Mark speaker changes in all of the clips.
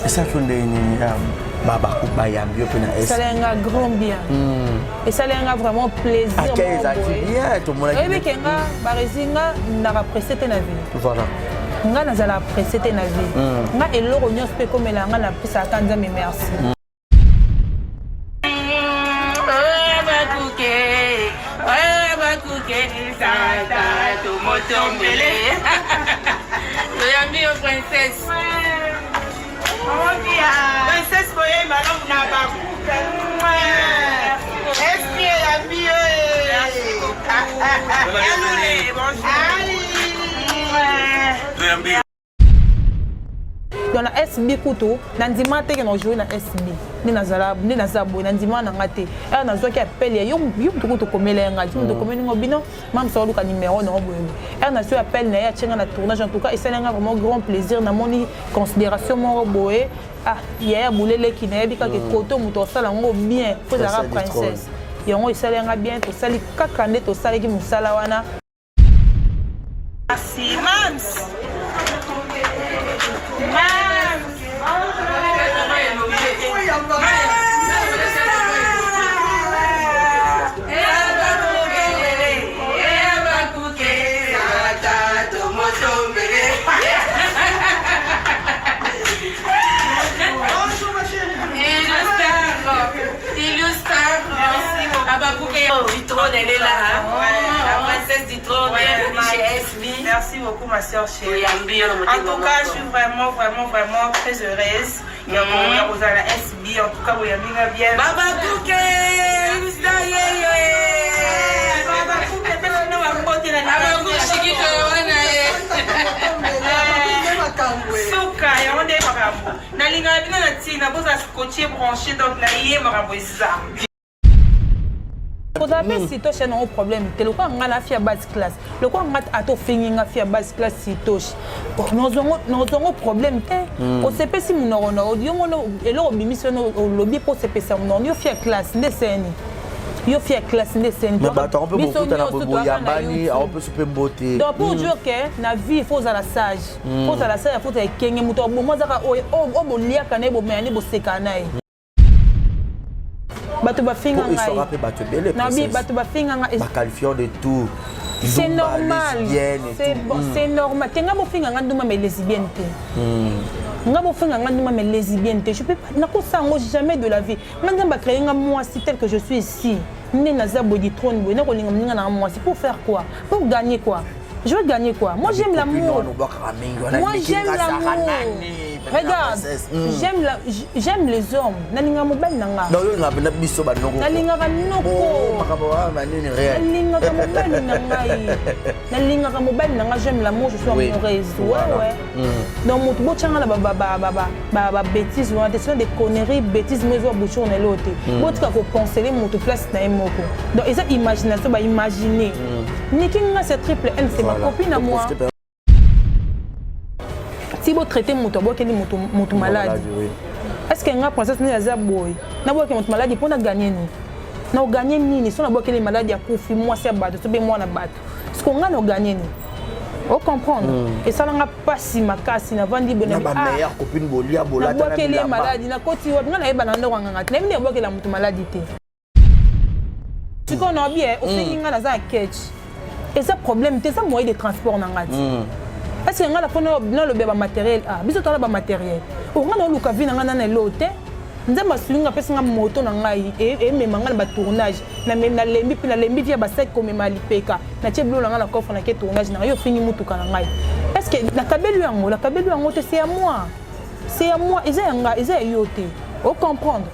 Speaker 1: ça fait une baba coupa yambio pena est.
Speaker 2: Ça a un grand bien. Et ça a vraiment plaisir.
Speaker 1: Ah qu'est-ce que bien tout le monde.
Speaker 2: Oui mais kenga barezinga na apprécié na vie.
Speaker 1: Voilà.
Speaker 2: Nga na zala apprécié na vie. Nga eloro nyos pe comme la nga na pisa kanza me merci.
Speaker 3: Princesse. Princesse, voyez, madame Nabakou. Est-ce qu'il y a mieux? Bonjour.
Speaker 2: Dans la SB Koutou, Nandima te que nous jouons dans SB. Ni nazala, ni nazabo, Nandima nangate. Et nazo qui appelle yom to comme les ngati, to comme ni ngobino, mam so luka numéro no boyo. Et nazo appelle na ya tchenga na tournage en tout cas, et ça n'a vraiment grand plaisir na moni considération mon boye. Ah, ya boulele ki na yebika ke koto muto sala ngo bien, faut la princesse. Yango isalanga bien, to sali kakande to sali ki musala wana.
Speaker 3: Merci, mams. Merci beaucoup ma soeur chérie. En tout cas, je suis vraiment très heureuse. Il y a la SB, en tout cas, vous avez bien. Baba Kouké, Souka, il y a un des marabouts. Nalinga, il y a un scotché branché, donc il y a un marabout.
Speaker 2: Pour savoir si tu as un problème, tu as la fille à basse classe. Le quoi a to fini la fille à basse classe si tu nous avons un problème. On sait pas si nous avons un et là on mission au lobby pour se passer on yo fille classe des scènes. Yo fille classe des scènes.
Speaker 1: Mais bah on peut beaucoup dans la boyambani, on peut super beauté.
Speaker 2: Donc pour dire que la vie il faut à la sage. Faut à la sage, faut à kenye muto moi zaka o bo lia kana bo meani bo sekana. Batu bafinga ngai. Nabi batu bafinga ngai.
Speaker 1: Qualifiant de tout.
Speaker 2: C'est normal. C'est bon, c'est normal. Tenga bo finga ngai nduma me lesbienne te. Nga bo finga ngai nduma me lesbienne te. Je peux pas na ko sango jamais de la vie. Nga ba créer nga moi si tel que je suis ici. Né na za body trône bo na ko linga mninga na moi c'est pour faire quoi? Pour gagner quoi? Je veux gagner quoi? Moi j'aime l'amour. Moi j'aime l'amour. Regarde, j'aime les hommes. Nalinga mobile nanga.
Speaker 1: Non, yo ngabena biso ba noko.
Speaker 2: Nalinga ka noko.
Speaker 1: Makaba ba nini réel.
Speaker 2: Nalinga ka mobile nanga. Nalinga ka mobile nanga, j'aime l'amour, je suis amoureuse. Ouais. Donc mon bo tchanga la ba bêtises, on des conneries, bêtises mais zo bouchon na l'autre. Botka ko conseiller mon place na moko. Donc ils ont imagination ba imaginer. Nikinga c'est triple N, c'est ma copine à moi. Si vous traitez mon malade, est-ce que nga princesse ni aza boy? Na boy que mon malade pour na gagner ni. Na gagner ni si on a boy que les malades ya kufi moi c'est bateau, c'est bien moi na bateau. Est-ce qu'on a na gagner ni? Vous comprendre? Et ça n'a pas si ma casse na vandi bonne.
Speaker 1: Ma meilleure copine bolia bola.
Speaker 2: Na boy que les malades na koti wa nga na eba na ndonga ngati. Na mini boy que la mon malade té. Tu connais bien, au fait nga na za catch. Et ça problème, c'est ça moyen de transport na ngati. Est-ce que nga pona na le beba matériel ah biso tala ba matériel o nga na luka vina nga na lote nzamba sulinga pesa nga moto na ngai e mema nga ba tournage na lembi puis na lembi via ba site comme malipeka na tsheblo nga na coffre na ke tournage na yo fini mutuka na ngai est-ce que la kabelu yango c'est à moi ils yote o comprendre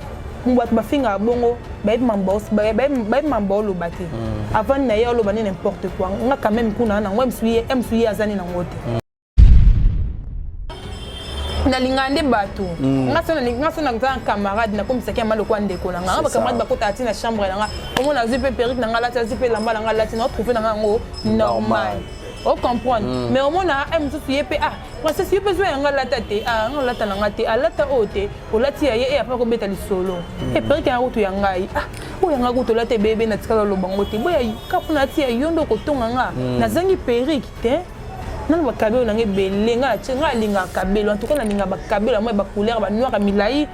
Speaker 2: mbat ba finga bongo ba mambo lo baté avant na yo lo bani n'importe quoi nga quand même kuna na ngwa msuye azani na ngote na lingande bato nga sona un camarade na comme ça qui a mal ko ndeko na nga ba camarade ba kota ati na chambre na nga comment na zipe perruque na nga lati zipe lamba na nga lati na trouver na nga ngo normal o comprendre mais au moins aime tout yé ah princesse yé besoin nga lata te ah nga lata na nga te alata ote o lati ya ye après ko beta li solo et perruque ya route ya ngai ah o ya nga ko to lata bébé na tikala lo bango te boya ka pona ti ya yondo ko tonga nga na zangi perruque te nana bakabelo nange belé nga nga linga kabelo en tout cas na linga bakabelo moi ba couleur ba noir milai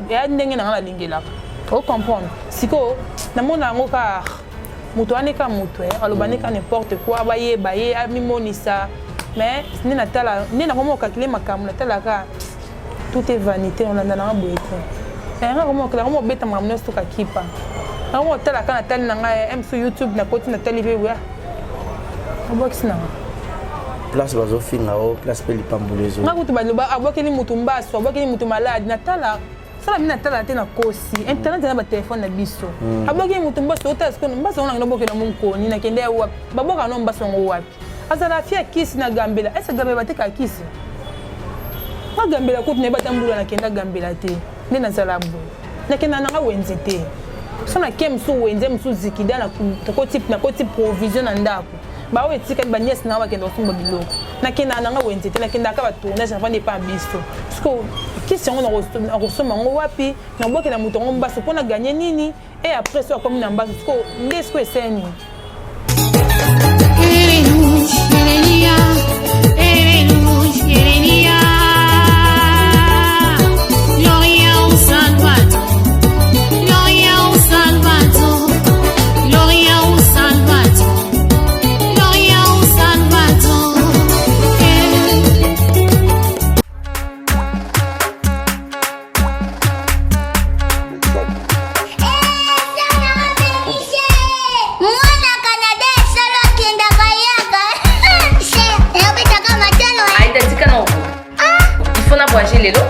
Speaker 2: ya ndenge na nga lingela o comprendre siko na mona ngo ka mutu aneka mutu alobaneka n'importe quoi baye bayeamimonisa mais ni natala ni na komo calculer makamu natala ka tout est vanité on a na boete nga komo kala komo beta mamuno stoka kipa ngo tala kana tali na nga em sur YouTube na koti na tali be wa abox na
Speaker 1: place bazofinga o place pe lipambulezo
Speaker 2: nga kutu baloba abokeli mutu mbaso abokeli mutu malade natala sala mina tala te na kosi internet na ba téléphone na biso abokeli mutu mbaso ota sko mbaso na ngobokela munkoni na kende wa baboka no mbaso ngo wapi azala fia kisi na gambela esa gambela te ka kisi ma gambela kutu ne batambula na kenda gambela te ne na zala bo na kenda na wenze te sona kem su wenze msu zikida na koti provision na ndako ba we tika ba nièce na ba kenda osumba biloko na kenda na wenze te na kenda ka ba tournage na pas biso sko kisi ngo na kosoma ngo wapi na boke na mutongo mbaso pona gagner nini et après ça comme na mbaso sko ndesko eseni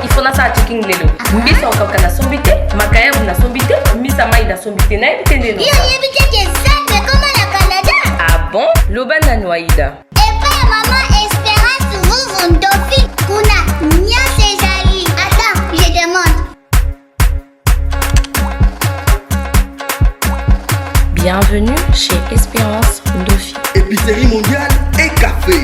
Speaker 4: il faut na sa chicken lelo mbisa okaka sombite makaya na sombite mbisa mai na sombite na ebitende no
Speaker 5: mais comment la Canada?
Speaker 4: Ah bon? Loban na Noaïda.
Speaker 5: Et pas maman Espérance vous Ndofi kuna nya Césari. Attends, je demande.
Speaker 4: Bienvenue chez Espérance Ndofi.
Speaker 6: Épicerie mondiale et café.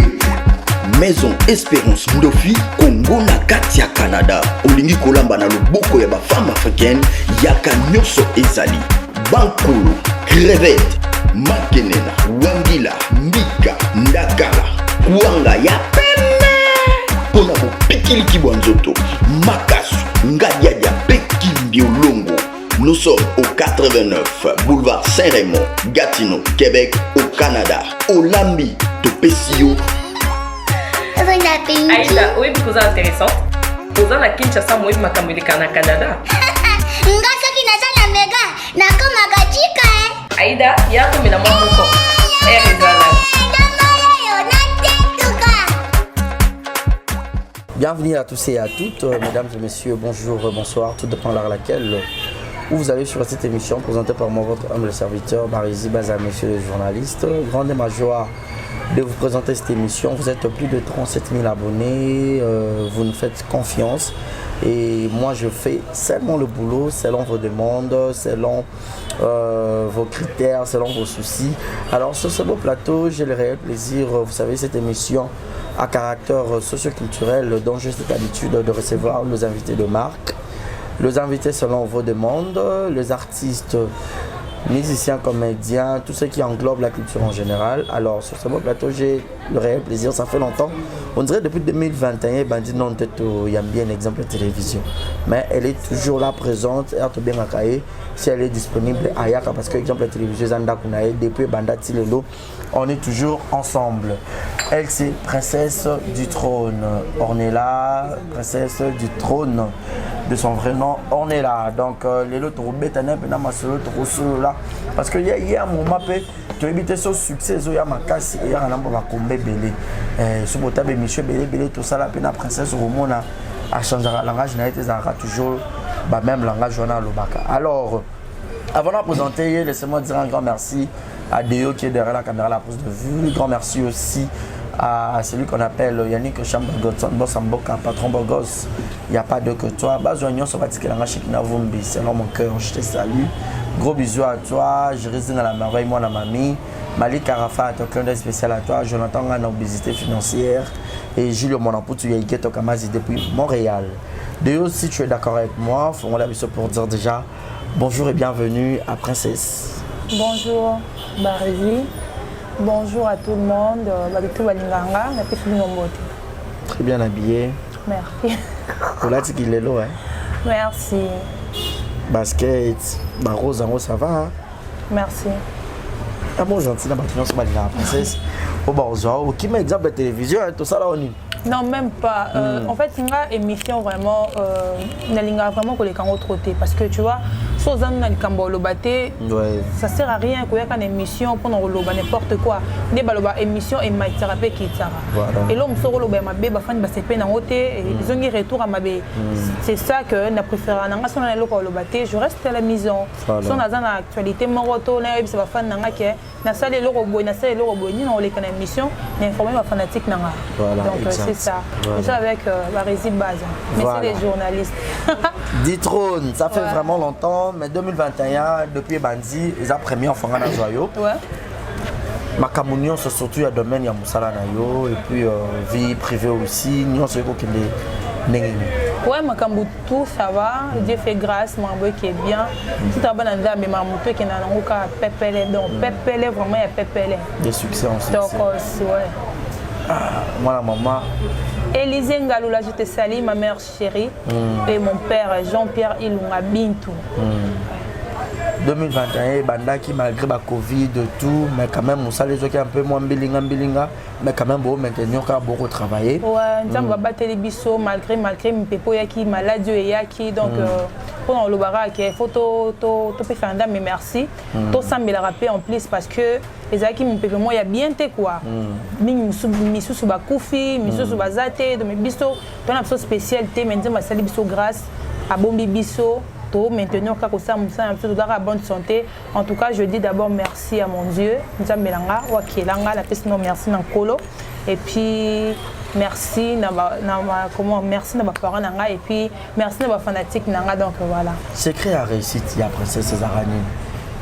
Speaker 6: Maison Espérance Ndofi, Congo na kati ya Canada. Olingi kolamba na loboko ya ba femme africaine, yaka nyoso ezali. Bankolo, crevette, makenena, wangila, mbika, ndakala, kuanga ya pene. Pona bo pikili kibwanzoto, makasu, ngadiadia peki mbiolongo. Nous sommes au 89 boulevard Saint-Raymond, Gatineau, Québec, au Canada. Olambi, Topesio.
Speaker 4: Aïda, oui, because intéressant. Posant la Kinshasa, moi, ma camélika na Canada.
Speaker 5: Nga soki naza na mega nakomaka chika
Speaker 4: Aïda, ya comme na moko.
Speaker 1: Bienvenue à tous et à toutes, mesdames et messieurs, bonjour, bonsoir, tout dépend de l'heure à laquelle vous allez sur cette émission présentée par moi, votre humble serviteur, Barizi Baza, messieurs les journalistes. Grande est ma joie de vous présenter cette émission. Vous êtes plus de 37 000 abonnés, vous nous faites confiance et moi je fais seulement le boulot selon vos demandes, selon vos critères, selon vos soucis. Alors sur ce beau plateau, j'ai le réel plaisir, vous savez, cette émission à caractère socio-culturel dont j'ai cette habitude de recevoir les invités de marque, les invités selon vos demandes, les artistes, musiciens, comédiens, tout ce qui englobe la culture en général. Alors sur ce beau plateau, j'ai le réel plaisir, ça fait longtemps, on dirait depuis 2021, Bandit non tête il y a bien un exemple de télévision, mais elle est toujours là présente, elle est bien accueillie, si elle est disponible à Yaka, parce que exemple la télévision Zanda Kunae, depuis Banda Tilelo, on est toujours ensemble. Elle c'est princesse du trône, Ornella, princesse du trône, de son vrai nom, Ornella. Donc les autres bétanais, parce qu'il y a un moment tu évites ce succès, il y a ma casse, il y a un nombre de combats belé. Ce beau tabe Michel belé, tout ça, la princesse Romona a changé le langage, il y a toujours le même langage. Alors, avant de présenter, laissez-moi dire un grand merci à Déo qui est derrière la caméra, la prise de vue. Un grand merci aussi à celui qu'on appelle Yannick Chambagodson, boss Amboka, patron Bogos. Il n'y a pas de que toi. Bazoignon, ça va dire que la machine n'a pas selon mon cœur, je te salue. Gros bisous à toi, je réside dans la merveille, moi, la mamie. Malik Arafat, un clin d'œil spécial à toi. Jonathan Gan, obésité financière. Et Julio Monapoutou, Yaïket Okamazi depuis Montréal. Déo, si tu es d'accord avec moi, on l'a vu pour dire déjà bonjour et bienvenue à Princesse.
Speaker 2: Bonjour, Barizi. Bonjour à tout le monde.
Speaker 1: Très bien habillé.
Speaker 2: Merci. Merci.
Speaker 1: Basket, Rose, ça va. Hein?
Speaker 2: Merci.
Speaker 1: Ah bon, gentil, la princesse. Qui met exemple de télévision, tout ça là on y.
Speaker 2: Non, même pas. En fait, c'est une émission vraiment, vraiment que les canaux trottés. Parce que tu vois, si on a ça sert à rien qu'il y ait une émission pour nous n'importe quoi. Il y a une émission et ma thérapie qui est et là, on se retrouve à ma bébé, ils ont un retour à ma bébé. C'est ça que je préfère. Je reste à la maison. Si on a une actualité, mon retour, c'est pas fan na salle le robot na salle le robot ni on les connaît émission mais informer ma fanatique nanga donc c'est ça déjà avec Barisi Base mais c'est les journalistes
Speaker 1: Ditrone ça fait vraiment longtemps mais 2021 depuis Bandi ils ont premier enfant na joyau ma communion c'est surtout le domaine ya musala na yo et puis vie privée aussi nous c'est quoi
Speaker 2: ouais, ma tout ça va, Dieu fait grâce, mon boy qui est bien. Tout à l'heure, mais ma moto qui est dans le cas pépélé, donc pépélé vraiment il y a pépélé.
Speaker 1: Des succès en succès.
Speaker 2: Donc ouais.
Speaker 1: Moi la maman.
Speaker 2: Élisée Ngaloula, je te salue, ma mère chérie, et mon père Jean-Pierre Ilunga Bintou.
Speaker 1: 2021, Bandaki malgré la Covid de tout, mais quand même on sait les gens qui un peu moins bilinga, mais quand même bon maintenant on a beaucoup travaillé.
Speaker 2: Ouais, nous avons battu les bisous malgré mon pépo yaki maladie et yaki donc pour le barak il faut to faire un mais merci. Tout ça me l'a rappelé en plus parce que les aki mon pépo moi il y a bien té quoi. Misu suba koufi, misu suba zate, donc mes bisous, ton abso spécialité maintenant ma salle bisous grâce à bombi bisous. Maintenant, quand ça me bonne santé. En tout cas, je dis d'abord merci à mon Dieu. Nous avons la personne merci dans colo. Et puis merci merci à mes parents et puis merci à mes fanatiques donc voilà.
Speaker 1: Secret à réussite, il y a princesse Césarine.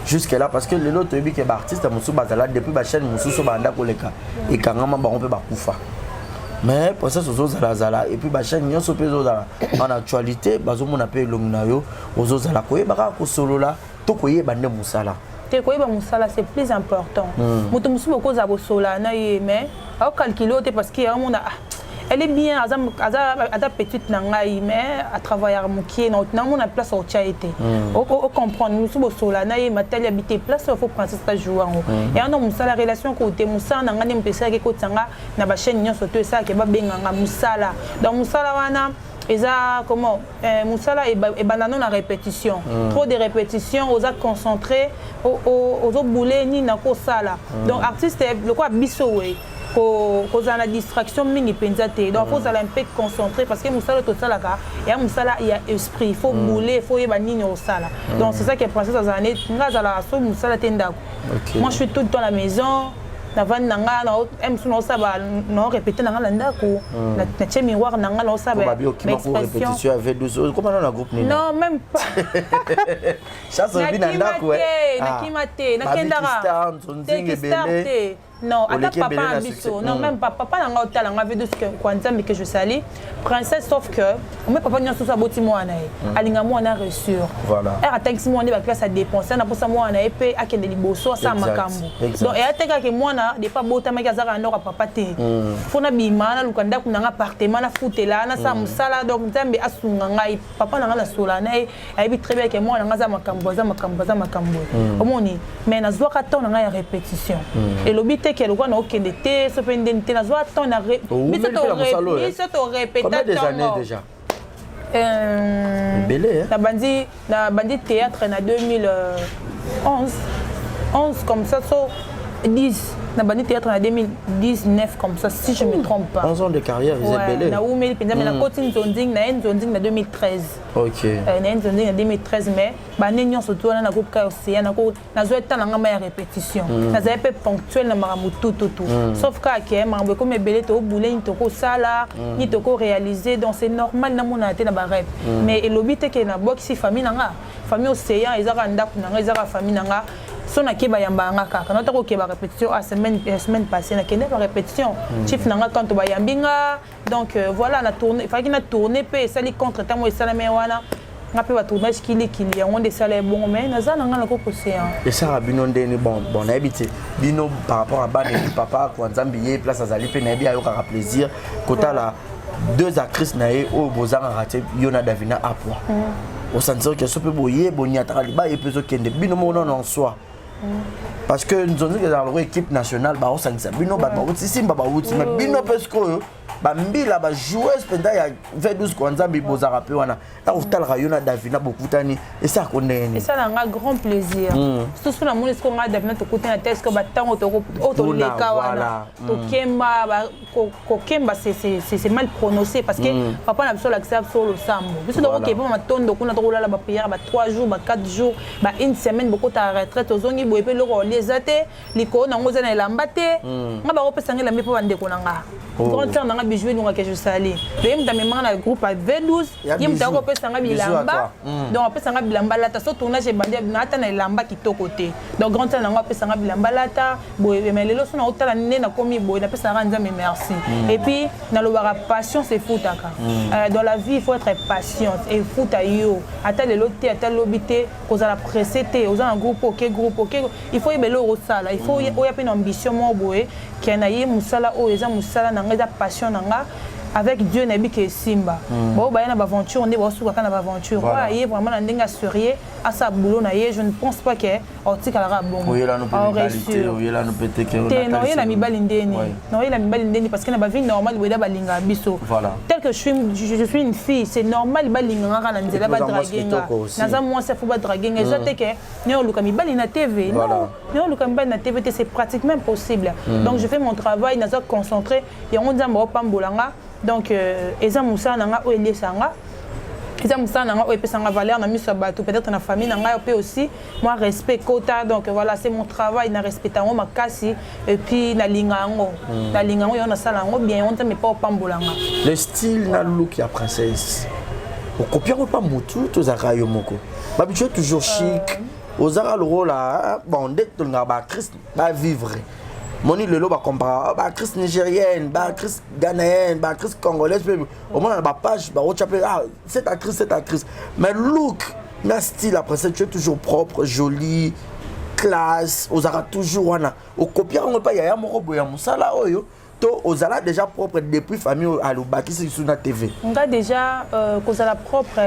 Speaker 1: Jusque là parce que les autres qui est artiste Moussou Bazala depuis la chaîne Moussou Sobanda Koleka et quand on peut Bakoufa. Mais pour ça, c'est Zala et puis chaîne Nyon Sopé Zala. En actualité, on appelle Longnayo, aux Zala Koye, Barako Solo là, Tokoye Bande Moussala.
Speaker 2: Tokoye Moussala, c'est plus important. Moutoumoussou beaucoup Zabosola, mais à calculer parce qu'il y a un monde. Elle est bien, elle est petite, mais à travailler à Moukier, on a place au Tchaïté. On comprend, nous sommes au Solana, et Matel habite place, il faut prendre ça jouer. Et on a la relation côté Moussa, on a un PC qui est côté na ba chaîne Nyon Soto ça qui va benga Moussala. Donc Moussala wana eza comment Moussala et banano na répétition. Trop de répétitions, on a concentré aux boulets ni na ko sala. Donc artiste le quoi bisoé. Cause la distraction mingi pensate donc faut aller un peu concentré parce que Moussala tout ça là il y a Moussala il y a esprit il faut bouler il faut y banini au sala donc c'est ça qui est passé dans années ngaza la so Moussala tenda moi je suis tout le temps à la maison na van nanga na em suno saba non répéter nanga ndako na tche miroir nanga no saba
Speaker 1: répétition avec 12 comment on a groupe
Speaker 2: non même pas
Speaker 1: chasse vient ndako
Speaker 2: na kimate na kendara non, attends papa Abisso. Non, même papa n'a pas hôtel, on avait deux mais que je salue. Princesse, sauf que, moi papa n'a pas beau timo anaï. Alinga moi on a reçu.
Speaker 1: Voilà.
Speaker 2: Elle a tant que moi on est classe à dépenser, on a pour ça moi on a épée à quel liboso ça makambo. Donc elle a tant que moi on a des pas beau tama kazara ndora papa té. Faut na bima na lukanda kuna appartement na foutela na ça musala donc nzambe asunga ngai papa na la solana et elle très bien que moi on a za makambo. Omoni mais na zwa ka ton na répétition. Et l'obité qu'elle voit n'a aucun été, ce fait une na zwa ton na répété.
Speaker 1: Combien des années déjà?
Speaker 2: La bandit théâtre en 2011 comme ça, 10. Na bandit théâtre en 2019 comme ça, si je ne me trompe pas.
Speaker 1: 11 ans de carrière, ils étaient belle.
Speaker 2: Na oumeli penza mais na cotine zonding na 2013.
Speaker 1: OK.
Speaker 2: Na zonding en 2013 mais ba nenyon surtout na groupe ka océan na zo eta na ngama ya répétition. Na za peu ponctuel na maramu tout. Sauf ka ke marambo comme belé to boulé ni to ko sala, ni to ko réaliser donc c'est normal na mona té na ba rep. Mais elobité ke na boxi famille nanga, famille océan ezaka ndaku nanga ezaka famille nanga. Son a keba yamba ngaka quand on a keba répétition à semaine passée na kende répétition chief nanga quand to bayambinga donc voilà la tournée il fallait qu'il na tourner pe ça li contre temps moi ça la mewana nga pe ba tournage kili yango de sala bon mais naza na nga na kokosea
Speaker 1: et ça bino ndeni bon habité bino par rapport à bande papa kwa nzambi place azali pe na bi ayo ka plaisir kota la deux actrices naé au bozanga raté Yona Davina apwa au sentir que ce peut boyer boniata liba et peso kende bino mo non en soi parce que nous avons dans l'équipe nationale ba osangisa bino ba wuti simba ba wuti mais bino parce que ba mbila ba joueuse pendant ya 22 kwa nzambi bozara pe wana ta utala Yona Davina bokutani et ça connaît
Speaker 2: et ça a un grand plaisir tout ce na moni ce qu'on a Davina to kutana test que ba tango to leka wana to kemba ba ko kemba c'est mal prononcé parce que papa na biso l'accepte sur le sambo biso donc ke ba matondo kuna to la ba prière ba 3 jours ba 4 jours ba une semaine beaucoup ta retraite ozongi boye pe loko lesate liko na ngoza na elamba te nga ba opesa ngela mpe bande ko nanga grand temps nanga bijouer nunga que je sali le mta me manga groupe à V12 yimta ko opesa nga bilamba donc opesa nga bilamba lata so tournage bande na ata na elamba kitoko te donc grand temps nanga opesa nga bilamba lata boye mais lelo so na otala nene na komi boye na pesa nga nzambe merci et puis na lo bara passion c'est foutaka dans la vie il faut être patient et fouta yo ata lelo te ata lobité kozala pressé te oza un groupe OK il faut yebelo osala il faut oya pe une ambition mo boye ki na ye musala o eza musala na nga passion nanga avec Dieu nabi ke simba bon ba na aventure on est ba suka kana aventure voilà y vraiment na ndenga sérieux à sa boulot na ye je ne pense pas que ortika la bon
Speaker 1: oui là nous pété oui là nous pété que
Speaker 2: non il a mi balindeni non il a mi balindeni parce que na ba vie normale boida balinga biso tel que je suis une fille c'est normal balinga na nzela ba draguenga na za moi ça faut ba draguenga exacte que ne oluka mi balina TV non ne oluka mi balina TV c'est pratiquement impossible donc je fais mon travail na za concentré et on nzamba pambolanga donc eza musa nanga o elesanga eza musa nanga o epesanga valeur na miso bato peut-être na famille nanga pe aussi moi respect quota donc voilà c'est mon travail na respecter ngo makasi et puis na lingango yo na sala ngo bien on me pas pambolanga
Speaker 1: le style na look ya princesse au copier pas mutu to zaka yo moko ba tu es toujours chic ozara le rôle là bon dès que nga ba Christ ba vivre Moni Lelo va comparer ba actrice nigérienne, ba actrice ghanéenne, ba actrice congolaise, au moins la page, bah on t'appelle cette actrice. Mais look, na style après ça tu es toujours propre, joli, classe, osara toujours wana. Au copier on pas yaya moko boya musala oyo. To osala déjà propre depuis famille à l'obaki sur la TV.
Speaker 2: On a déjà osala propre.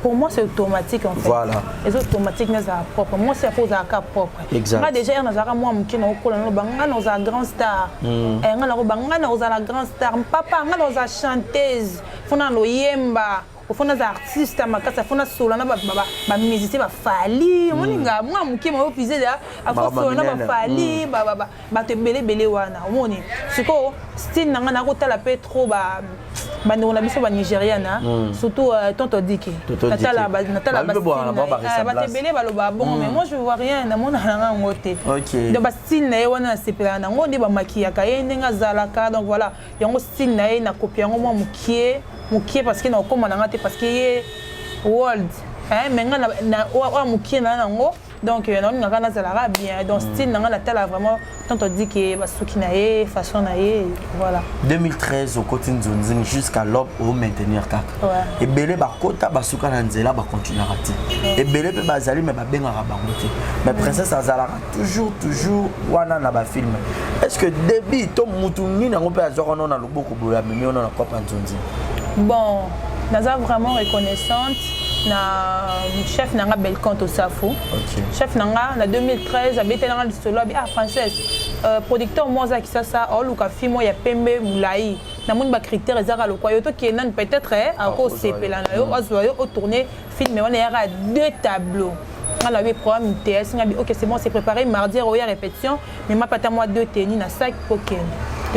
Speaker 2: Pour moi c'est automatique en fait.
Speaker 1: Voilà.
Speaker 2: Les automatiques n'est pas propre. Moi c'est pour ça propre.
Speaker 1: Exact.
Speaker 2: Moi déjà on a moi qui na okola no banga na za grand star. On a banga na za la grand star. Papa na za chanteuse. Fona lo yemba. Au fond des artistes makasa fona solo na ba musicien ba fali. Moninga moi muki mo piser là a solo na ba fali ba te belé wana. Omoni. Siko style na na kotala pe trop ba bande on a biso ba nigériana surtout tonto diki natala ba tebele ba loba bon mais moi je vois rien na mona nga ngote donc ba style na wana sepela na ngode ba maquillage ka yenga zalaka donc voilà yango style na na copie yango moi mukie parce que na okoma na ngate parce que ye world mais nga na wa mukie na ngo donc na on ngaka na zalaka bien donc style na nga tala vraiment tonto diki ba suki na ye façon na ye voilà
Speaker 1: 2013 au côté Nzonzing jusqu'à l'aube au maintenir kaka et belé ba kota ba suka na nzela ba continuer rater et belé pe bazali mais ba bengara ba ngote mais princesse azalaka toujours wana na ba film est-ce que début to mutu nini ngo pe azoko na loboko boya mimi ona na kopa Nzonzing
Speaker 2: bon naza vraiment reconnaissante na chef nanga Belcanto au Safo chef nanga na 2013 abete nanga lisolo abi princesse producteur moza ki ça o luka fimo ya pembe mulai na moni ba critères ezaka lokwa yo to kenan peut-être a ko sepela na yo azwa yo au tourner film on era 2 tableaux on avait programme TS ngabi OK c'est bon c'est préparé mardi roya répétition mais ma pata moi 2 tennis na 5 poken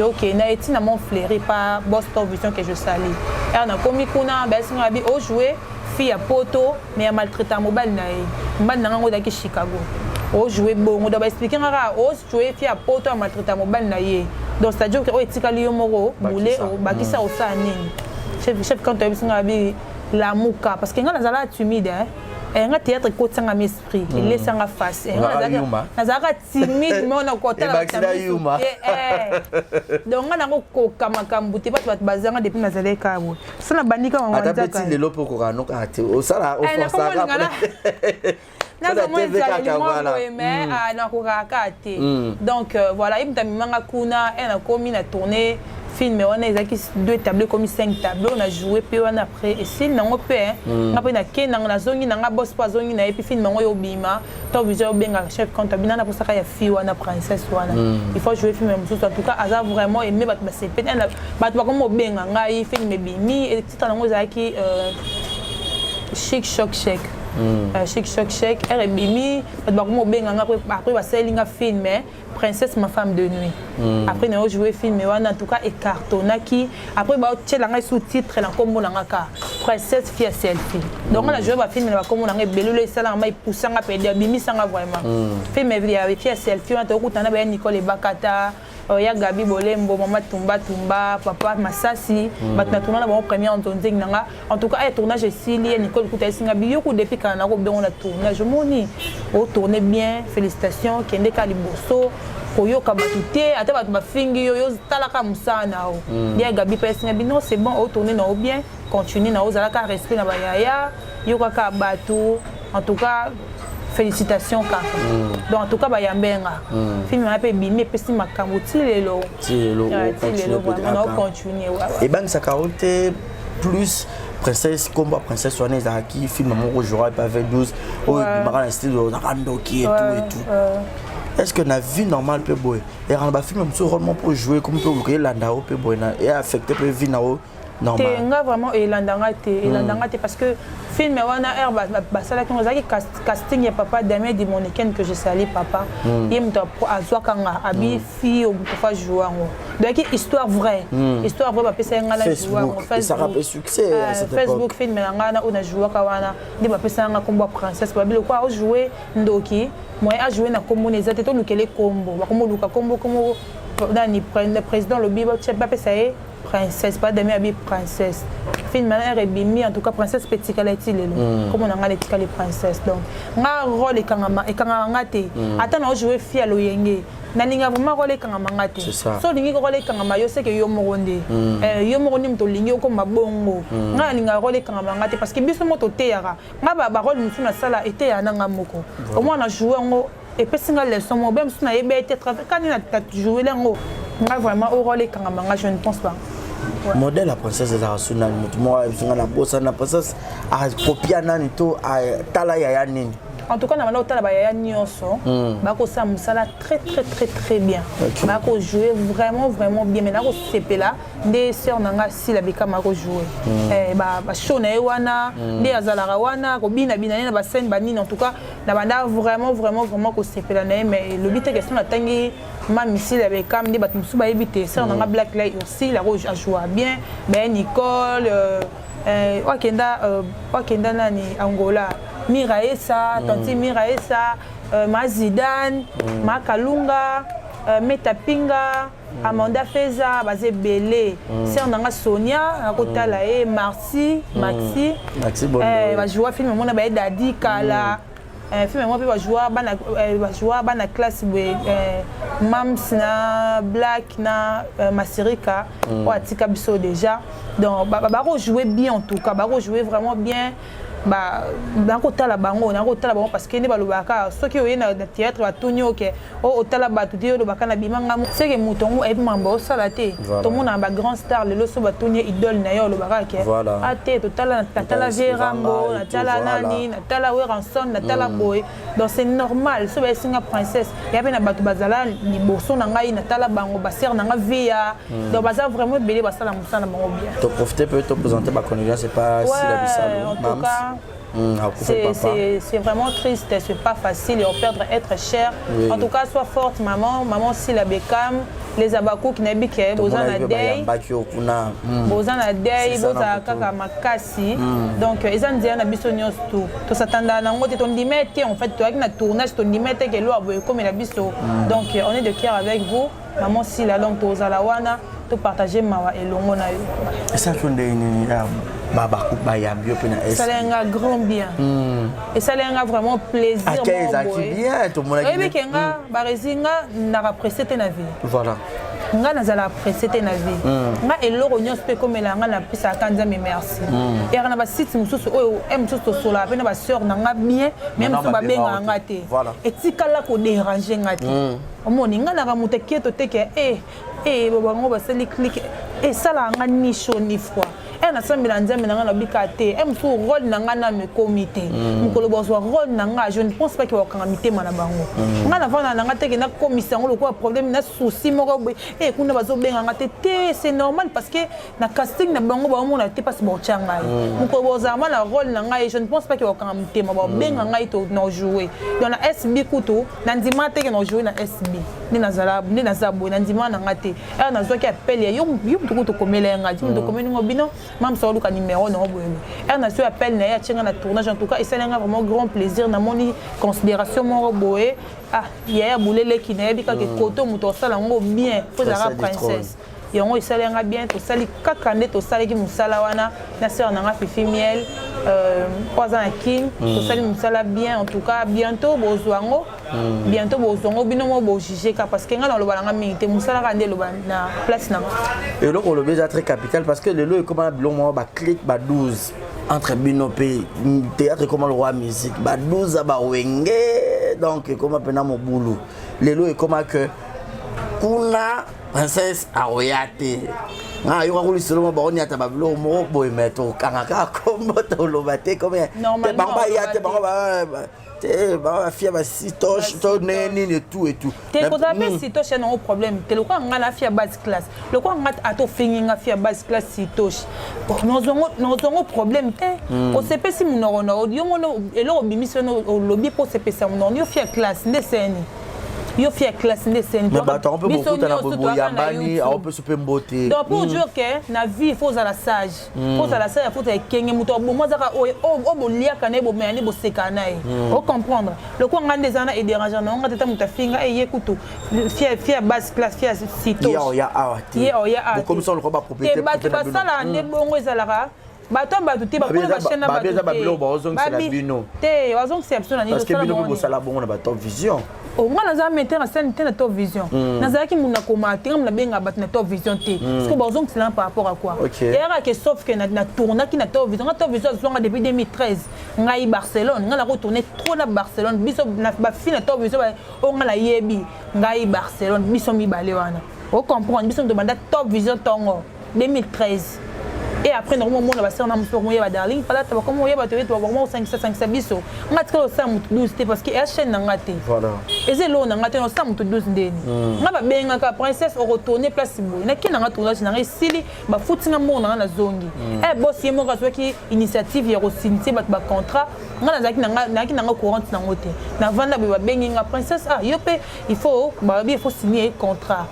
Speaker 2: OK na eti na mon flairé pas Boston Vision que je salue et na komi kuna ba ngabi au jouer fille à poto mais a maltraité mobile na mbana nango daki Chicago o jouer bon on doit expliquer ngara o jouer fille à poto a maltraité mobile na ye donc c'est-à-dire que o etikali yo moko boulé o bakisa o sa nini chef quand tu as ngabi la muka parce que ngana zala timide nga théâtre ko tsanga m'esprit laissanga face nazaka timide mais on a côté la donc nga nango ko kamakambu te bato bazanga depuis nazale kabo sana bandika mwa nzaka
Speaker 1: ata petit lelo poko kano kate o sala o força
Speaker 2: donc voilà il m'a kuna elle a commis la tournée film on a deux tableaux comme 5 tableaux on a joué puis on après et si nango pe après na ke na zongi na boss pas zongi na et puis film ngo yobima to viseur benga chef comptable na pour ça ya fille wana princesse wana il faut jouer film en tout cas aza vraiment aimé bat ba c'est peut-être bat ba comme benga ngai film bimi et titre nango zaki chic choc chèque chic choc chèque RBimi bat comme benga après ba selinga film Princesse ma femme de nuit. Après nous joué film en tout cas et cartonaki après ba tchelanga sous-titre la comme na ka Princesse fille selfie. Donc on a joué ba film la comme na belule sala mai poussanga pede bimi sanga vraiment. Film avec fille selfie on to kutana ba Nicole Bakata ya Gabi Bolembo mama Tumba papa Masasi batna tourna ba premier en nanga en tout cas tournage sili Nicole Kuta singa biyoko depuis kana ko be on a tournage moni au tourner bien félicitations kende kaliboso koyoka batute ata bat mafingi yo talaka musana o ya Gabi pesinga bino c'est bon au tourner na bien continue na ozala ka respect na bayaya yoka ka batu en tout cas félicitations kaka donc en tout cas bayambenga film na pe bimi pesi makambo tilelo on continue
Speaker 1: et ben ça carotte plus princesse combat princesse Wana Zaki film mon jouera pas 12 au mara style Randoki et tout est-ce que na vie normale peut boy et rendre ba film so rôle pour jouer comme peut vous landa au peut boy na et affecter peut vie na normal
Speaker 2: tenga vraiment elandanga te parce que film wana air basala ki ngozaki casting ya papa Damien Dimoniken que je salue papa il me azwa kanga abi fi au fa jouer ngo donc histoire vraie ba pesa ngala jouer ngo
Speaker 1: Facebook ça rappelle succès
Speaker 2: Facebook film ngana on a joué ka wana ndi ba pesa nga kombo princesse ba bilo kwa jouer ndoki moi a jouer na kombo ne zate to lukele kombo ba kombo luka kombo comme dani président le bibo tche ba pesa princesse pas de mes princesse film mère bimi en tout cas princesse petit kalati lelo comme on a les tikali princesse donc nga rôle kangama te ata na jouer fille loyenge naninga vraiment rôle kangama te so lingi rôle kangama yo c'est que yo moronde mto lingi ko mabongo nga ninga rôle kangama te parce que biso moto teara nga ba rôle mutu na sala était ya nanga moko au moins na jouer ngo et puis singa leçon mo même suna yebe être quand il a joué lengo nga vraiment au rôle kangama je ne pense pas.
Speaker 1: Modèle la princesse de la Rasuna, moi, je suis la bosse, la princesse a copié Nanito à Talaya Nini.
Speaker 2: En tout cas, on a otala bayaya nyonso, bako sa musala très bien. Bako jouer vraiment bien. Mais nako sepela des sœurs nanga si la beka mako jouer. Ba shona wana, des azala wana, ko bina na ba scène banine en tout cas, na banda vraiment ko sepela mais le but est question na tangi mam ici la beka ndi bat musu ba ebité sœur nanga Black Light aussi la rouge a joué bien. Ben Nicole wakenda nani Angola. Miraesa, Tanti Miraesa, Mazidane, Makalunga, Metapinga, Amanda Feza, Bazé Belé, c'est on a Sonia, Akotala et Maxi
Speaker 1: Bondo.
Speaker 2: Va jouer film mon abaye Dadi Kala. Film moi va jouer bana classe Mams na Black na Masirika ou Atika Biso déjà. Donc ba jouer bien en tout cas, ba jouer vraiment bien. Bango tala bango parce que ne balobaka ceux qui oyena na théâtre ba tonyo ke o tala ba tudio lo bakana bimanga c'est que mutongo et mambo salate tout monde ba grand star le so ba tonyo idole na yo lo bakake ate to tala Verambo na tala nani na tala Weranson na tala boy donc c'est normal so ba singa princesse ya pe na batu bazala liboso na ngai na tala bango ba ser na nga via donc baza vraiment belé ba sala musana bango bien
Speaker 1: to profiter peut te présenter ba connaissance c'est pas si la bisalo
Speaker 2: c'est vraiment triste, c'est pas facile et on perdre être cher. Oui. En tout cas, sois forte, maman si la Bekam, les abakou qui n'habillent que Bozan a day, Bozan a day, Bozan kaka makasi. Donc ils ont dit un abisso nyos tout. Tout s'attend à n'ango ton dimette en fait, toi qui n'a tournage ton dimette que l'eau a comme il abisso. Donc on est de cœur avec vous, maman si la langue Bozan la wana, tout partager mawa et l'ongo na.
Speaker 1: Ça fait
Speaker 2: Ça a un grand bien. Et ça a vraiment plaisir.
Speaker 1: Bien, tout le monde a
Speaker 2: dit.
Speaker 1: Voilà.
Speaker 2: Nga nazala apprécié na vie. Nga eloko nyos pe comme la nga na pisa kanza me merci. Et na ba site mususu oyo mususu sola pe na ba sœur na nga bien même so ba benga nga te. Et tikala ko déranger nga te. Omoni nga na ka mutekieto teke baba ngo ba seli click sala nga ni chaud ni froid. Na sambela nzambe na nga na bikate musu rôle na nga na me comité. Mukolo bozwa rôle na nga je ne pense pas que wa kanga mitema na bango. Nga na vana na nga teke na commission ngo ko problème na souci moko kuna bazobenga nga te c'est normal parce que na casting na bango ba mona te pas bo changa. Mukolo bozwa na rôle na nga je ne pense pas que wa kanga mitema ba benga nga to no jouer. Dans la SB kuto na ndima teke no jouer na SB. Ni na zabo na ndima na nga te. Na zo ki appel yo to komela nga ti to komeni ngo bino même ça le numéro non boyelo na su appel na ya tchenga na tournage en tout cas et ça n'a vraiment grand plaisir na moni considération mon boye ya boulele ki na bika ke koto muto sala ngo bien faut la princesse et on ça lenga bien to sali kakande to sali ki musala wana na sœur na Fifi Miel 3 ans à King to sali musala bien en tout cas bientôt bozwango bino mo bo juger parce que nga na lo balanga mingi musala ka ndelo na place na
Speaker 1: et donc on le déjà très capital parce que le lot est comme un blond ba clic ba 12 entre binopé théâtre comme le roi musique ba 12 ba wenge donc comme pena mo boulou le lot est comme que kuna princesse aoyate nga yo ko lisolo ba oni ata ba blo mo boy meto kanga ka kombo to lo bate comme te bamba yate ba fia ba sitoche to neni et tout
Speaker 2: te ko da be sitoche non problème te le ko nga la fia base classe le ko nga ato fingi nga fia base classe sitoche non problème te o sepe si munoro no yo mono elo bimisono o lobby pour sepe sa non yo fia classe ndeseni yo fia classe ndeseni
Speaker 1: mais ba on peut beaucoup na bobo yambani on peut super mbote
Speaker 2: donc pour dire que na vie il faut à la sage faut à la sage faut être kenge muto bo mozaka o bolia kana bo meni bo sekana o comprendre le ko ngande zana et dérangeant non ngata muta finga e yekuto fia base classe fia sito
Speaker 1: ya comme ça le ko ba propriété
Speaker 2: ba sala ne bongo ezalaka bato te bakona ba chaîne na bato te wazong c'est absolument ni
Speaker 1: parce que bino bo sala bongo na ba top vision
Speaker 2: moi naza mettre en scène na top vision nazaki muna commenter na benga bat na top vision te parce que bazong c'est là par rapport à quoi era que sauf que na tourna qui na top vision zonga depuis 2013 ngai Barcelone nga la retourner trop na Barcelone biso na ba fin na top vision o nga la yebi ngai Barcelone biso mi balé wana o comprendre biso de banda top vision tongo 2013 et après normalement on va faire un peu moyen darling pas là tu vas comment moyen tu vas vraiment 5 biso ngatka ça mutu 12 parce que chaîne na ngate
Speaker 1: voilà
Speaker 2: et c'est là on ngate on ça mutu 12 ndeni ngaba benga ka princesse au retourner place boy na kina ngatu là na sili ba futinga mo na zongi boss yemo ka soki initiative ya rosinti ba contrat ngana zaki na kina courant na ngote na vanda ba benga princesse yope il faut signer contrat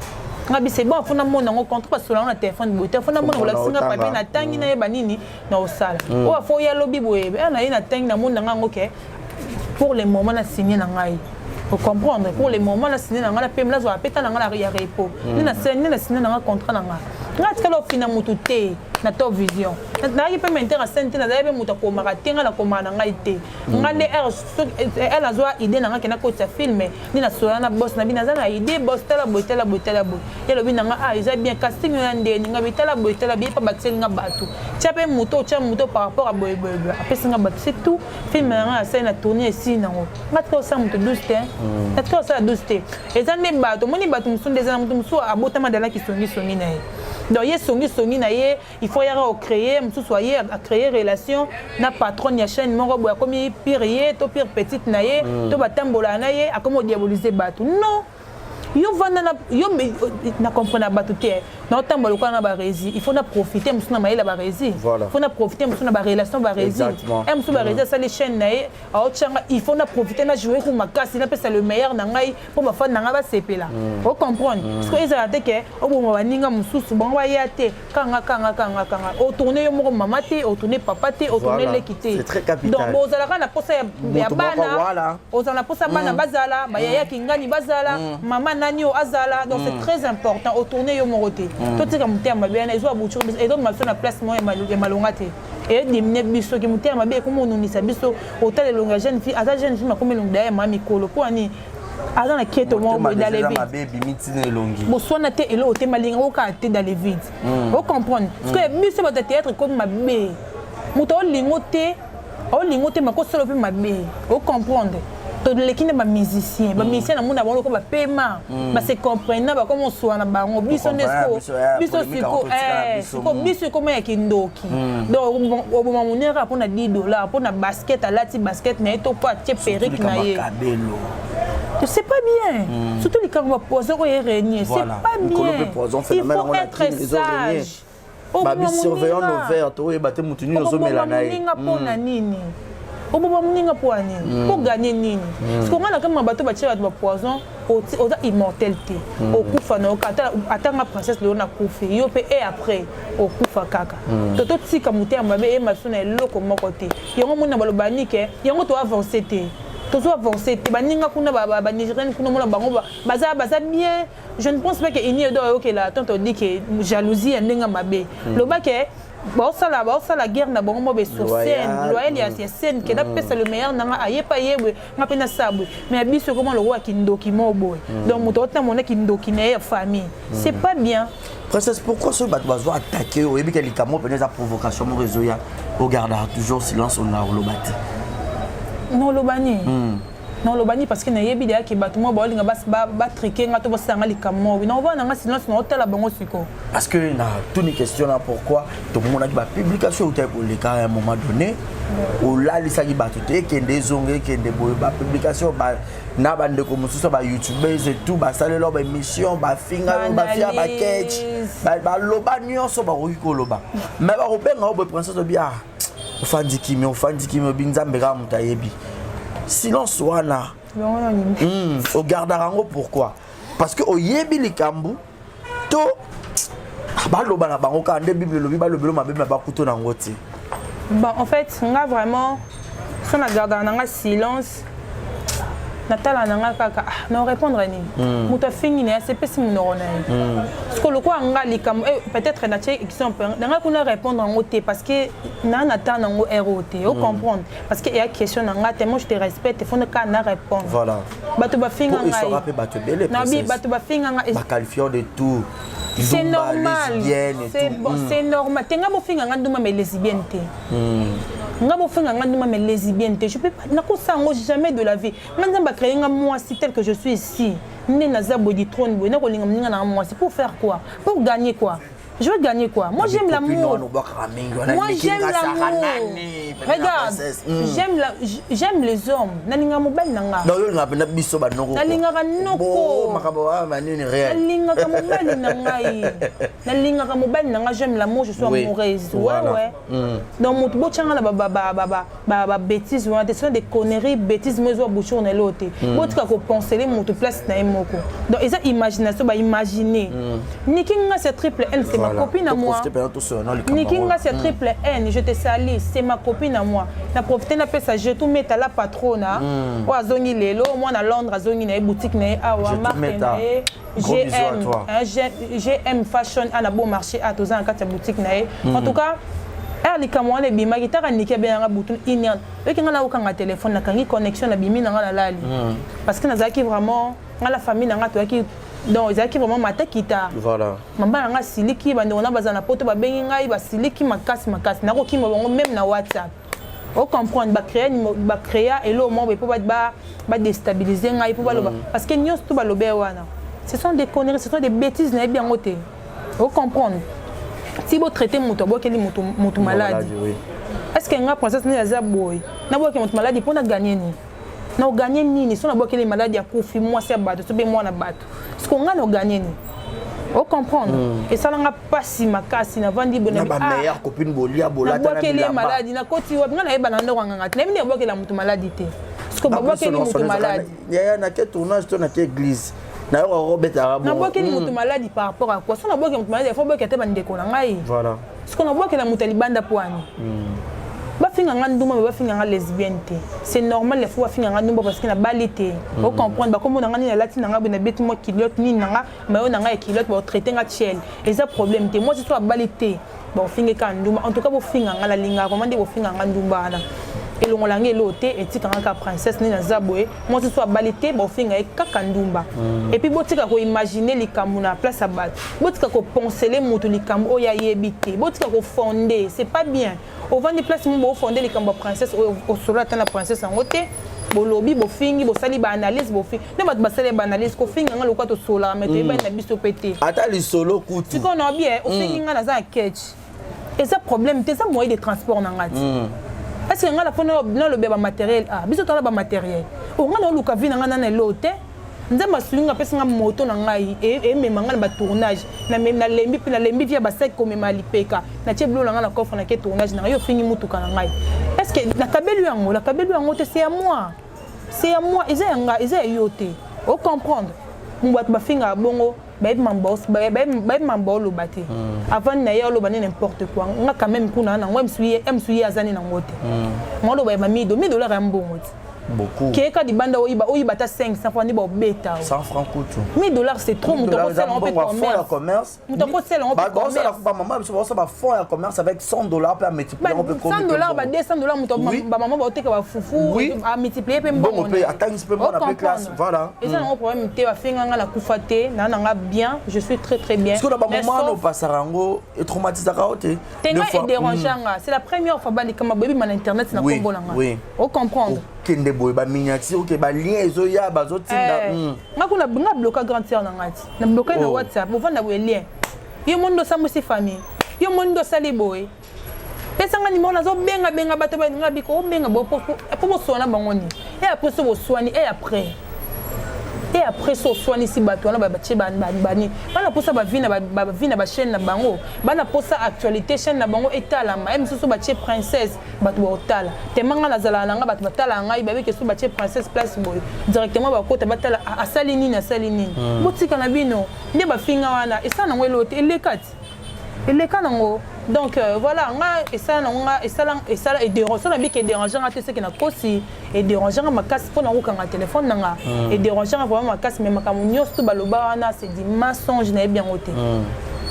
Speaker 2: ngabi c'est bon fona mona ngo contrat parce que là on a téléphone boy téléphone mona la singa papier na tangi na yeba nini na osala o fo ya lobby boy na ina tangi na mona ngo ke pour le moment na signer na ngai faut comprendre pour le moment na signer na ngai la pem la zo apeta na ngai ya repo ni na signer na ngai contrat na ngai ngatika lo fina mutu te na top vision na yi pe m'intéresse te na zabe mutu ko maratenga na ko mana ngai te ngande elle a zoa idée na ngai na ko ta filmer ni na sola na boss na bina za na idée boss tala boy yelo bina nga ils bien casting na ndeni nga bitala boy tala bi pa bateli nga batu tia pe mutu par rapport à boy après singa batu c'est tout film na ça na tourner ici na ngo ngatika ça mutu 12 te ngatika ça 12 te ezande batu moni batu musunde za mutu musu abotama dala ki songi na donc il songi na ye il faut y créer musu soyer à créer relation na patron ya chaîne moko boya comme pire to pire petite na ye to batambola na ye akomo diaboliser batu non yo vanda na yo na comprendre batu te na tambola ko na ba rési il faut na profiter musu na maïla ba rési il faut na profiter musu na ba relation ba rési musu ba rési ça les chaînes na ye il faut na profiter na jouer pour makasi na pesa le meilleur na ngai pour ba fan na nga ba sepela o comprendre parce que ils ont que o bo baninga mususu bon wa ya te kanga o tourner yo moko mama te o tourner papa te o tourner l'équité
Speaker 1: c'est très capital
Speaker 2: donc bo zala kana posa ya bana o zala posa bana bazala ba ya kingani bazala mama nani o azala donc c'est très important o tourner yo moko te to tika mutema bien ezo abuchu et donc ma fait na place moi et malonga te et dimine biso ki muté mabe ko monunisa biso hôtel longa jeune fille ata jeune fille makomi longa ya mami kolo po ani azana keto mo dans les vides boswana te elo te malinga o ka te dans les vides o comprendre parce que biso ba théâtre comme mabe muto lingote makosolo pe mabe o comprendre to lekine ba musicien na mona ba ko ba paiement ba se comprendre ba comme soana bango biso nesko biso comme ya kindoki donc oboma munera pour na $10 pour na basket alati basket na to pas tie perruque na ye c'est pas bien surtout les quand va poser au régner c'est pas bien il faut être sage
Speaker 1: babi surveillant nos verres to e baté mutuni nozo melana e
Speaker 2: pona nini oboba muninga po nini pour gagner nini parce que ngana kama bato batia bato ba poison oza immortalité okufa na okata atanga princesse le na kufi yo pe et après okufa kaka toto tika muté mabe e masuna eloko moko te yango mona balobani ke yango to avancer te toujours avancer te baninga kuna ba nigérienne kuna mona bango baza bien. Je ne pense pas que il y a que la tante dit que jalousie est n'enga mabe le bas que la guerre na bango mobe sur scène loyal ya scène que d'après le meilleur na aye pa yebwe ngapena sabu mais biso comment le roi kindoki mobo donc mutota mona kindoki na famille c'est pas bien.
Speaker 1: Princesse, pourquoi ce bateau va attaquer au début qu'il y a peut-être provocation mon réseau ya au gardera toujours silence on a le bâti
Speaker 2: non le bani non le bani parce que na yebi dia ki batuma ba linga ba triquer ngato ba sanga likamo non va na silence na hôtel bango siko
Speaker 1: parce que na toutes les questions là pourquoi tout le monde a dit ba publication hôtel pour les cas à un moment donné ou là les sagi bateau te kende zonge kende boy ba publication ba na bande comme ça ba youtubeurs et tout ba saler leur ba émission ba finga ba fia ba catch ba loba nyonso ba ko loba mais ba ko benga o princesse bien ofandi kimi binzambe ka mutayebi silence wana au gardarango pourquoi parce que au yebi likambu to baloba na bango ka nde bible lobi balobelo mabe ba kuto na ngoti
Speaker 2: bon en fait nga vraiment ça na gardarango silence natala nanga kaka non répondre ni muta fini ne c'est pas si mon orona parce que le quoi nga likam peut-être na tie exemple nanga kuna répondre en côté parce que na nata nango ROT o comprendre parce que il y a question nanga tellement je te respecte faut ne kana répondre
Speaker 1: voilà
Speaker 2: bato ba finga nga
Speaker 1: ils rappelle bato belé
Speaker 2: na bi bato ba finga nga
Speaker 1: ba qualifiant de tout
Speaker 2: c'est normal c'est bon c'est normal tenga bo finga nga nduma mais lesbienne te nga bo finga nga nduma mais lesbienne te je peux pas na ko sango jamais de la vie nga ba créer moi si tel que je suis ici né na za body trône bo na ko linga mninga na moi c'est pour faire quoi pour gagner quoi je veux gagner quoi moi j'aime l'amour moi j'aime l'amour regarde j'aime les hommes nalinga mobile nanga
Speaker 1: non yo ngapena biso ba noko
Speaker 2: nalinga kanoko
Speaker 1: makabo manini réel
Speaker 2: nalinga ka mobile nanga nalinga ka mobile nanga j'aime l'amour je suis amoureuse ouais donc mutu bochanga na ba bêtises ouais ce sont des conneries bêtises mais zo bouchon na loté botika ko penser les mutu place na moko donc ils ont imagination ba imaginer nikinga c'est triple L c'est ma copine à moi. Nikinga c'est triple N, je te salue, c'est ma copine à moi. Na profiter na pesa je tout mettre à la patrona. O azongi lelo, moi na Londres azongi na boutique na awa marque na GM fashion à la bon marché à tous en quatre boutique na. En tout cas, ali kamwa ne bima gitara nike be nga butu inya. Eki nga na okanga téléphone na kangi connexion na bimi na nga lali. Parce que nazaki vraiment la famille na nga to yaki donc ils ont vraiment maté kita
Speaker 1: voilà
Speaker 2: maman nga siliki bande on a bazana poto ba bengi ngai ba siliki makasi na ko ki mo même na WhatsApp o comprendre ba créer et lo mo be ba déstabiliser ngai pour baloba parce que nyos tout balobé wana ce sont des conneries ce sont des bêtises na bien ngoté o comprendre si vous traitez moto bokeli moto malade est-ce que nga princesse ni za boy na boke moto malade pour na gagner ni na gagner nini so na boke les maladies à kufi moi c'est bato so be moi na bato ce qu'on a na gagner ni o comprendre et ça n'a pas si makasi na vandi bona
Speaker 1: ba meilleure copine bolia bolata na
Speaker 2: boke les maladies na koti wa ngana eba na ndo nganga na mine boke la moto maladie te parce que boke les moto malade
Speaker 1: ya na ke tournage to na ke église na yo Robert Arabo
Speaker 2: na boke les moto maladie par rapport à quoi so na boke moto maladie faut boke te bande ko na ngai
Speaker 1: voilà
Speaker 2: parce qu'on a boke la moto libanda poani ba finga nganduma ba finga lesbienne te c'est normal les fois finga nganduma parce que na balité on comprendre ba comme on ngani na lati nga na beti mo kilote ni nga mais on nga kilote ba traiter nga chiel et ça problème te moi c'est toi balité bon finga kanduma en tout cas bo finga nga la linga comment dire bo finga nganduma na et l'on l'a l'hôtel et tika nga princesse ni na zaboé moi c'est soit balité bo finga e kakandumba et puis bo tika ko imaginer les kamuna place à battre bo tika ko ponceler moto les kam o ya yebité bo tika ko fonder c'est pas bien au vent des places mo fonder les kam princesse au solo la princesse en hôtel bo lobby bo fingi bo sali ba analyse bo fingi ne ba sali ba analyse ko finga nga lokwa to sola mais te ba na biso pété
Speaker 1: ata li solo kutu
Speaker 2: tu connais bien au fingi nga na za catch et ça problème c'est ça moyen de transport na ngati est-ce que nga la pona na le beba matériel ah biso to la ba matériel o nga na luka vina nga na lote nzamba sulinga pesa nga moto na ngai e mema nga ba tournage na lembi pe na lembi via ba sec comme malipeka na teblo nga na coffre na ke tournage na yo fingi mutuka na ngai est-ce que la kabelu yango c'est à moi ils ont yoté au comprendre mbat ba finga bongo ba mambo lo baté avant na yo lo bané n'importe quoi nga quand même kuna na ngwa msuyi azani na ngote ngolo ba $1000 ya mbongo
Speaker 1: beaucoup
Speaker 2: keka di banda oyiba ta 500 francs ni ba beta
Speaker 1: 100 francs kutu
Speaker 2: $1000 c'est trop muto ko sel on peut
Speaker 1: commerce
Speaker 2: muto ko sel on peut commerce
Speaker 1: ba maman ça va fond à commerce avec $100 peut multiplier on peut
Speaker 2: $100 ba $200 muto ba maman ba oteka ba fufu a multiplier pe mbongo
Speaker 1: bon on peut atteindre peu bon après classe voilà
Speaker 2: et ça non problème te ba finga nga la kufate na nga bien je suis très bien
Speaker 1: parce que ba maman no pasarango et traumatisé ka ote
Speaker 2: tenga et dérangeant c'est la première fois ba likama baby man internet na kombo na nga au comprendre
Speaker 1: kende boy ba miniature ke ba lien ezo ya ba zo tinda
Speaker 2: ngakuna nga bloquer grande sœur na ngati na bloquer na WhatsApp bo vanda bo lien yo mondo sa musi famille yo mondo sali boy pesa nga ni mona zo benga bato ba nga biko benga bo po sona bangoni et après so bo soani et après so soani si bato na ba bache bani bana posa ba vina ba chaîne na bango bana posa actualité chaîne na bango etala ma même so bache princesse bato ba otala temanga na zala nga bato batala ngai ba ke so bache princesse place boy directement ba kota batala asali nini botika na bino nde ba finga wana esana ngwelo te eleka nango donc voilà nga esala et dérangeant na biki dérangeant te ce qui na kosi et dérangeant ma casse pour na ukanga téléphone nanga et dérangeant vraiment ma casse mais makamunyo tout baloba wana c'est du mensonge na bien oté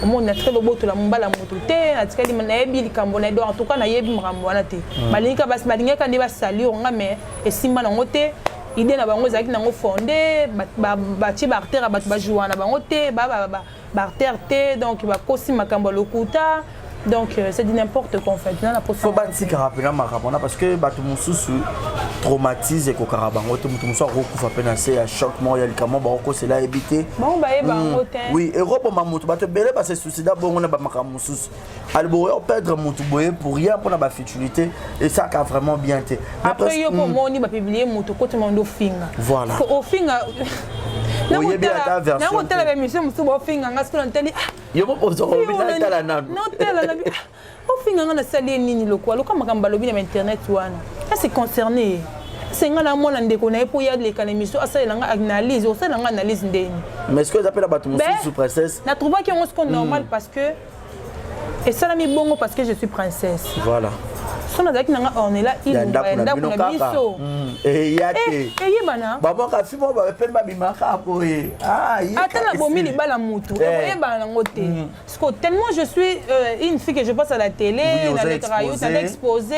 Speaker 2: au monde na très loboto la mbala moto te na tikali na yebi likambo na do en tout cas na yebi mrambo wana te malinga bas malinga kandi ba salir nga mais esimba na ngote idée na bango zaki nango fondé ba ti ba artère ba jouer na bango te ba artère te donc ba kosi makambo lokuta donc c'est du n'importe quoi en fait na
Speaker 1: faut pas si carapena marabona parce que ba tout mususu traumatise ko karabango te mutu muso ko pena c'est à choc mo ya likamo ba ko c'est là éviter
Speaker 2: bon ba ngote
Speaker 1: oui Europe ma mutu ba te belé ba se suicide bongo na ba makamususu albo perdre mutu boye pour rien pour na ba futilité et ça a vraiment bien été
Speaker 2: après yo ko moni ba publier mutu ko te mondo finga
Speaker 1: voilà
Speaker 2: au finga
Speaker 1: na ko
Speaker 2: tala ba mission musu bo finga ngasko nteli
Speaker 1: yo mo pozo ko bina tala na
Speaker 2: non tala na au finga ngana sali nini lokwa makamba lobi na internet wana c'est concerné c'est ngana mona ndeko na epo ya les émission asa nga analyse au nga analyse ndeni
Speaker 1: mais est-ce que vous appelez bato musu sous princesse
Speaker 2: na trouva que on se normal parce que et ça la mi bongo parce que je suis princesse
Speaker 1: voilà
Speaker 2: sona zaki nanga on est là il na biso
Speaker 1: et yate
Speaker 2: et yebana
Speaker 1: baba ka fimo ba pe ba bimaka ko
Speaker 2: attends la bomi li bala mutu et yebana ngote parce que tellement je suis une fille que je passe à la télé na les radio na l'exposé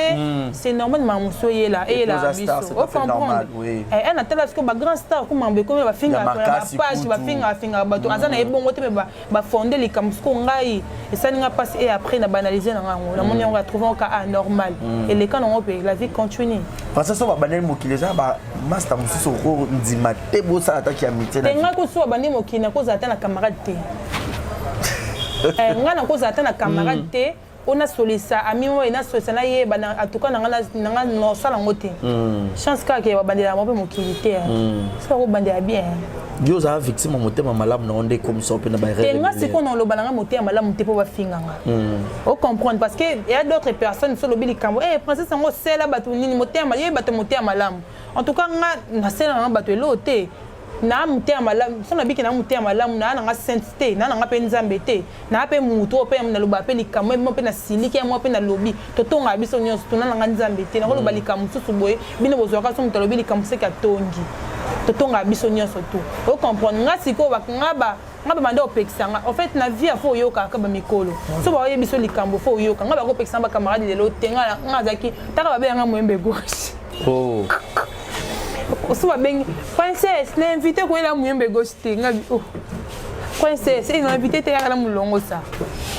Speaker 2: c'est normal ma muso yé là et la biso on comprend et elle attend parce que ba grand star comme mbeko ba finga ba page ba finga bato azana ebongo te ba fonder les kamsko ngai et ça ninga passe et après na banaliser na ngango la moni on va trouver un cas anormal et les cas non la vie continue
Speaker 1: parce que ça va banel mokile ça ba master mususu ko ndima te bo ça attaque amitié na
Speaker 2: tenga ko so banel mokina ko zata na camarade te ngana ko zata na camarade te on a solisa ami mo ina solisa na ye bana atuka na nga no sala ngote chance ka ke ba bandela mo pe mokilité ça ko bandela bien
Speaker 1: yo za victime motema malamu na onde comme ça pe na ba
Speaker 2: rêve tenga c'est qu'on lo balanga motema malamu te po ba finganga on comprendre parce que il y a d'autres personnes sur le bili kambo princesse ngo sela batu nini motema ye batu motema malamu en tout cas nga na sela nga batu elote na muté malamu sona biki na muté malamu na nga sainteté na nga pe nzambe te na pe muto pe na loba pe likamo mo pe na siliki mo pe na lobi to tonga biso nyonso to na nga nzambe te na loba likamo susu boye bino bozwaka so muto lobi likamo se ka tongi to tonga biso nyonso to o comprendre nga siko ba nga mande opekisanga en fait na vie fo yoka ka ba mikolo so ba yebiso likambo fo yoka nga ba ko pekisanga ba camarade lelo tenga nga zaki taka ba be nga moyembe gauche
Speaker 1: oh
Speaker 2: so ba bengi princesse na invité ko ela moyembe gauche te nga oh princesse ils ont invité te ya la mulongo ça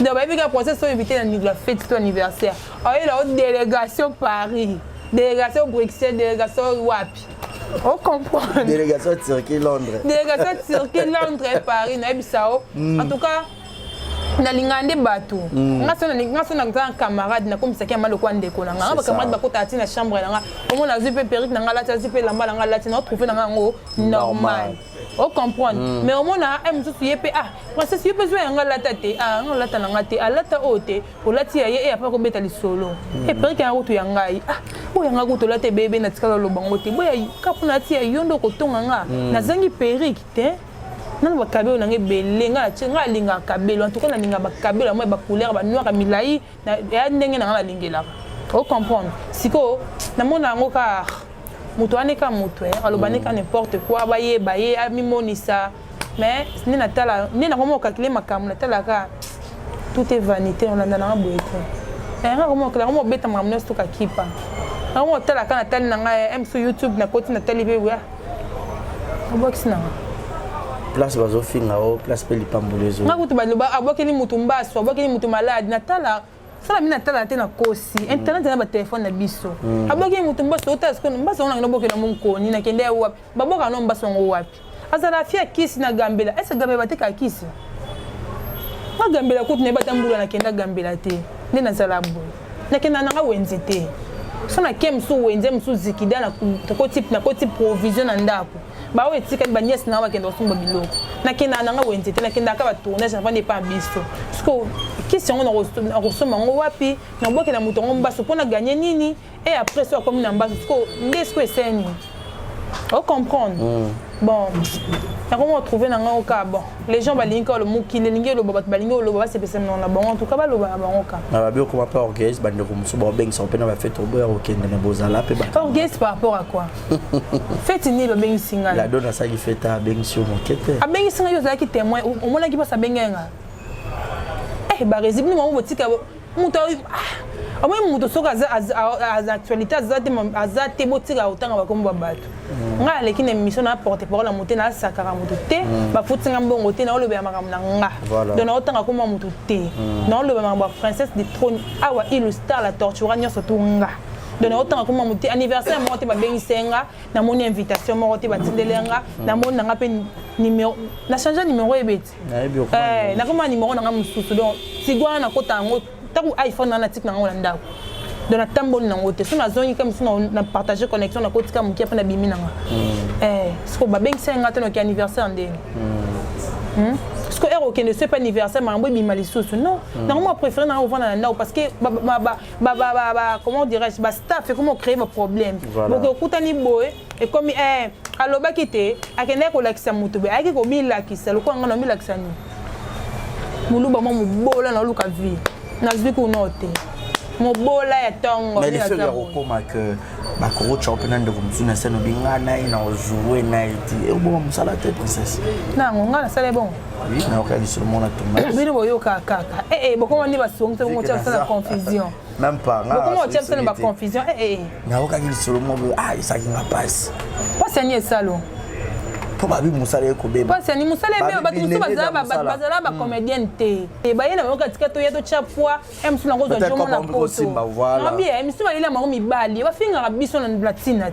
Speaker 2: donc ba bika princesse so invité na la fête ton anniversaire a la délégation Paris délégation Bruxelles délégation wapi on comprend.
Speaker 1: Délégation Turquie Londres.
Speaker 2: Délégation Turquie Londres et Paris na bisao. En tout cas, na lingande bato. Nga sona un camarade na comme ça qui a mal au coin de kona. Nga ba camarade ba ko tati na chambre na nga. Omo na zipe perruque na nga lati zipe lamba na nga lati na trouver na nga ngo normal. On comprend. Mais au moins na em susu yepe princesse yepe zo nga lata te nga lata na nga te alata ote o lati ya ye apa ko beta li solo. E perruque na rutu ya ngai. O yanga ko to lata bebe na tikala lo bango te. Boya kapuna ti ya yondo ko tonga nga na zangi perruque te. Nan ba kabelo na ngebele nga linga kabelo en tout cas na linga ba kabelo mo ba couleur ba noir milai na ya ndenge na nga lingela. O comprendre. Siko na mona ngo ka mutu aneka mutu alobaneka n'importe quoi baye amimonisa mais ni natala ni na comment calculer makamuna tala ka tout est vanité on a na boyete nga comment beta mamno stoka kipa nga tala ka natali na nga sur YouTube na koti na tali be wa box na
Speaker 1: place bazo finga o place pe lipambolezo
Speaker 2: nga kutu baloba abokeli mutu mbaso abokeli mutu malade natala sala mina tala te na kosi internet na ba téléphone na biso aboki mutu mbaso utasko mbaso ona nginoboke na munkoni na kende wapi baboka no mbaso ngo wapi azala fia kisi na gambela esa gambela te kisi na gambela kutu ne batambula na kenda gambela te ne na zala boy na kenda na wenze te so na kem su wenze msu zikida na ko type provision na ndako ba we tika ba nièce na ba kenda osumba biloko na kenda na wenze te na kenda ka ba tourner ça va ne pas biso parce que question on resoma ngo wapi na boke na mutongo mbaso pona gagner nini et après ça comme na mbaso parce que ndesco eseni on comprendre bon na comment trouver na ngo ka bon les gens balinka le muki le lingi le baba balingo le baba c'est pesa na bon en tout cas ba lo ba ngoka
Speaker 1: na ba bio comment pas orgueil bande ko muso ba beng so pena ba fait tobo o kende na bozala pe ba
Speaker 2: orgueil par rapport à quoi fête ni ba beng singa
Speaker 1: la donna ça qui fait ta beng sur mon kete
Speaker 2: a beng singa yo za ki témoin au mona ki pas sa bengenga ba résible mo botika muto amwe muto soka za actualité azate botika utanga bakomba bato nga lekine mission na porte parole monter na sakara muto te ba futinga mbongo te na olobe ya makam na nga dona utanga koma muto te na olobe makamba princesse de trône awa illustre la torture nyoso tunga dona utanga koma muto anniversaire mo te ba bengisenga na moni invitation mo te ba tindelenga na moni nga pe numéro na changer numéro ebeti na koma numéro na nga mususu donc sigwana na kota ngo taku iPhone na tik na ngo ndako dona tamboli na ngo te so na zongi comme so na partager connexion na kotika muki apena bimi na nga sko ba bengisenga te no ki anniversaire ndenge parce que ero que ne c'est pas anniversaire mambo bima lisusu non normalement préférer na vendre na ndako parce que comment dirais-je ba staff et comment créer vos problèmes donc okutani boy et comme aloba kite akende ko lakisa mutu be aki ko bilakisa lokwa ngana bilakisa ni muluba mo mubola na luka vie na ziku note mubola ya tongo
Speaker 1: mais les feux yakoma que ba ko championnat de kumsuna seno bingana ina jouer na iti e bo musala te princesse
Speaker 2: na ngonga na sale bon
Speaker 1: oui na okali sur mon tournage
Speaker 2: bino boyo kaka boko ni ba songa mo tia ça la confusion
Speaker 1: même pas nga
Speaker 2: boko tia ça la confusion
Speaker 1: na okali sur mon ça qui n'a passe
Speaker 2: pas signer salon
Speaker 1: Probabi musale ko beba.
Speaker 2: Parce que ni musale beba batu musu bazala ba comédienne te. E ba yena ngoka tikato yeto chapwa em suna ngozo jomo na poto. Non bien, em suna ile ma mibali. Ba finga biso na platinat.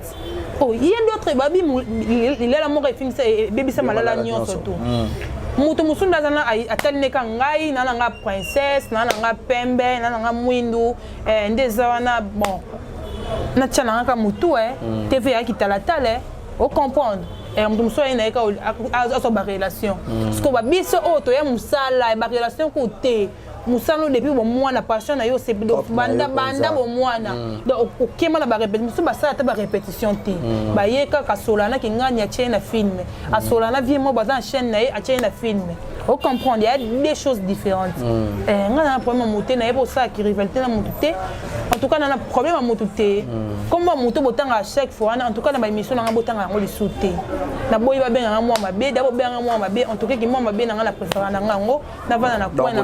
Speaker 2: Oh, il y a d'autres babi il est la mort et finga bébé sa malala nyonso to. Mutu musunda zana atali ka ngai nana nga princesse nana nga pembe nana nga mwindu ndeza wana bon. Na tchana nga mutu TV ya kitalatale. Au comprendre. On soit une relation. Parce que biso auto ya musala ba relation côté musalo depuis bon mwana passion na yo c'est banda bon mwana donc okema na ba répétition ba ça ta ba répétition té ba yeka ka solana ki ngani a chaîne na film a solana vie mo bazan chaîne na a chaîne na film on comprend il y a des choses différentes ngana problème monter na pour ça qui rivalité na monter en tout cas na problème monter comme monter botanga à chaque fois en tout cas na ba émission na botanga ngo li sauter na boy ba benga moi mabe d'abord benga moi mabe en tout cas qui moi mabe na la préférence na ngo na vana na quoi na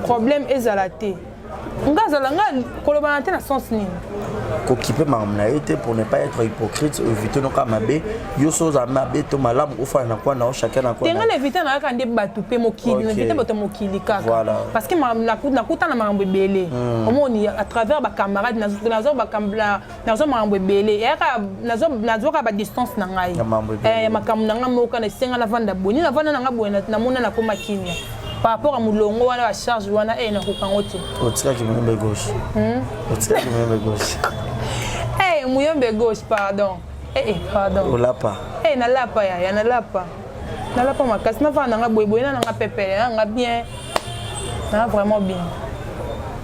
Speaker 2: problème ezalate ngazala nga kolobana te na sens nini
Speaker 1: kokipe mamna été pour ne pas être hypocrite éviter no kamabe yo soza mabe to malamu ofa na kwa na chacun na kwa
Speaker 2: tenga éviter na ka ndé batu pe mokili éviter bato mokili kaka parce que na kuta na mambo belé omoni à travers ba camarades nazo ba kambla nazo mambo belé ya ka nazo ka ba distance na ngai makambo na nga moka na senga na vanda boni na vanda na nga boye na mona na koma kinya par rapport à Moulongo, on a la charge, on a un rocangote.
Speaker 1: Au-dessus qui me gauche. Au-dessus qui me gauche.
Speaker 2: Eh, Mouyombe gauche, pardon. Pardon.
Speaker 1: Au lapa.
Speaker 2: Na lapa, ya na lapa. Na lapa, ma casse, ma femme, n'a boy, n'a pépé, n'a bien. N'a vraiment bien.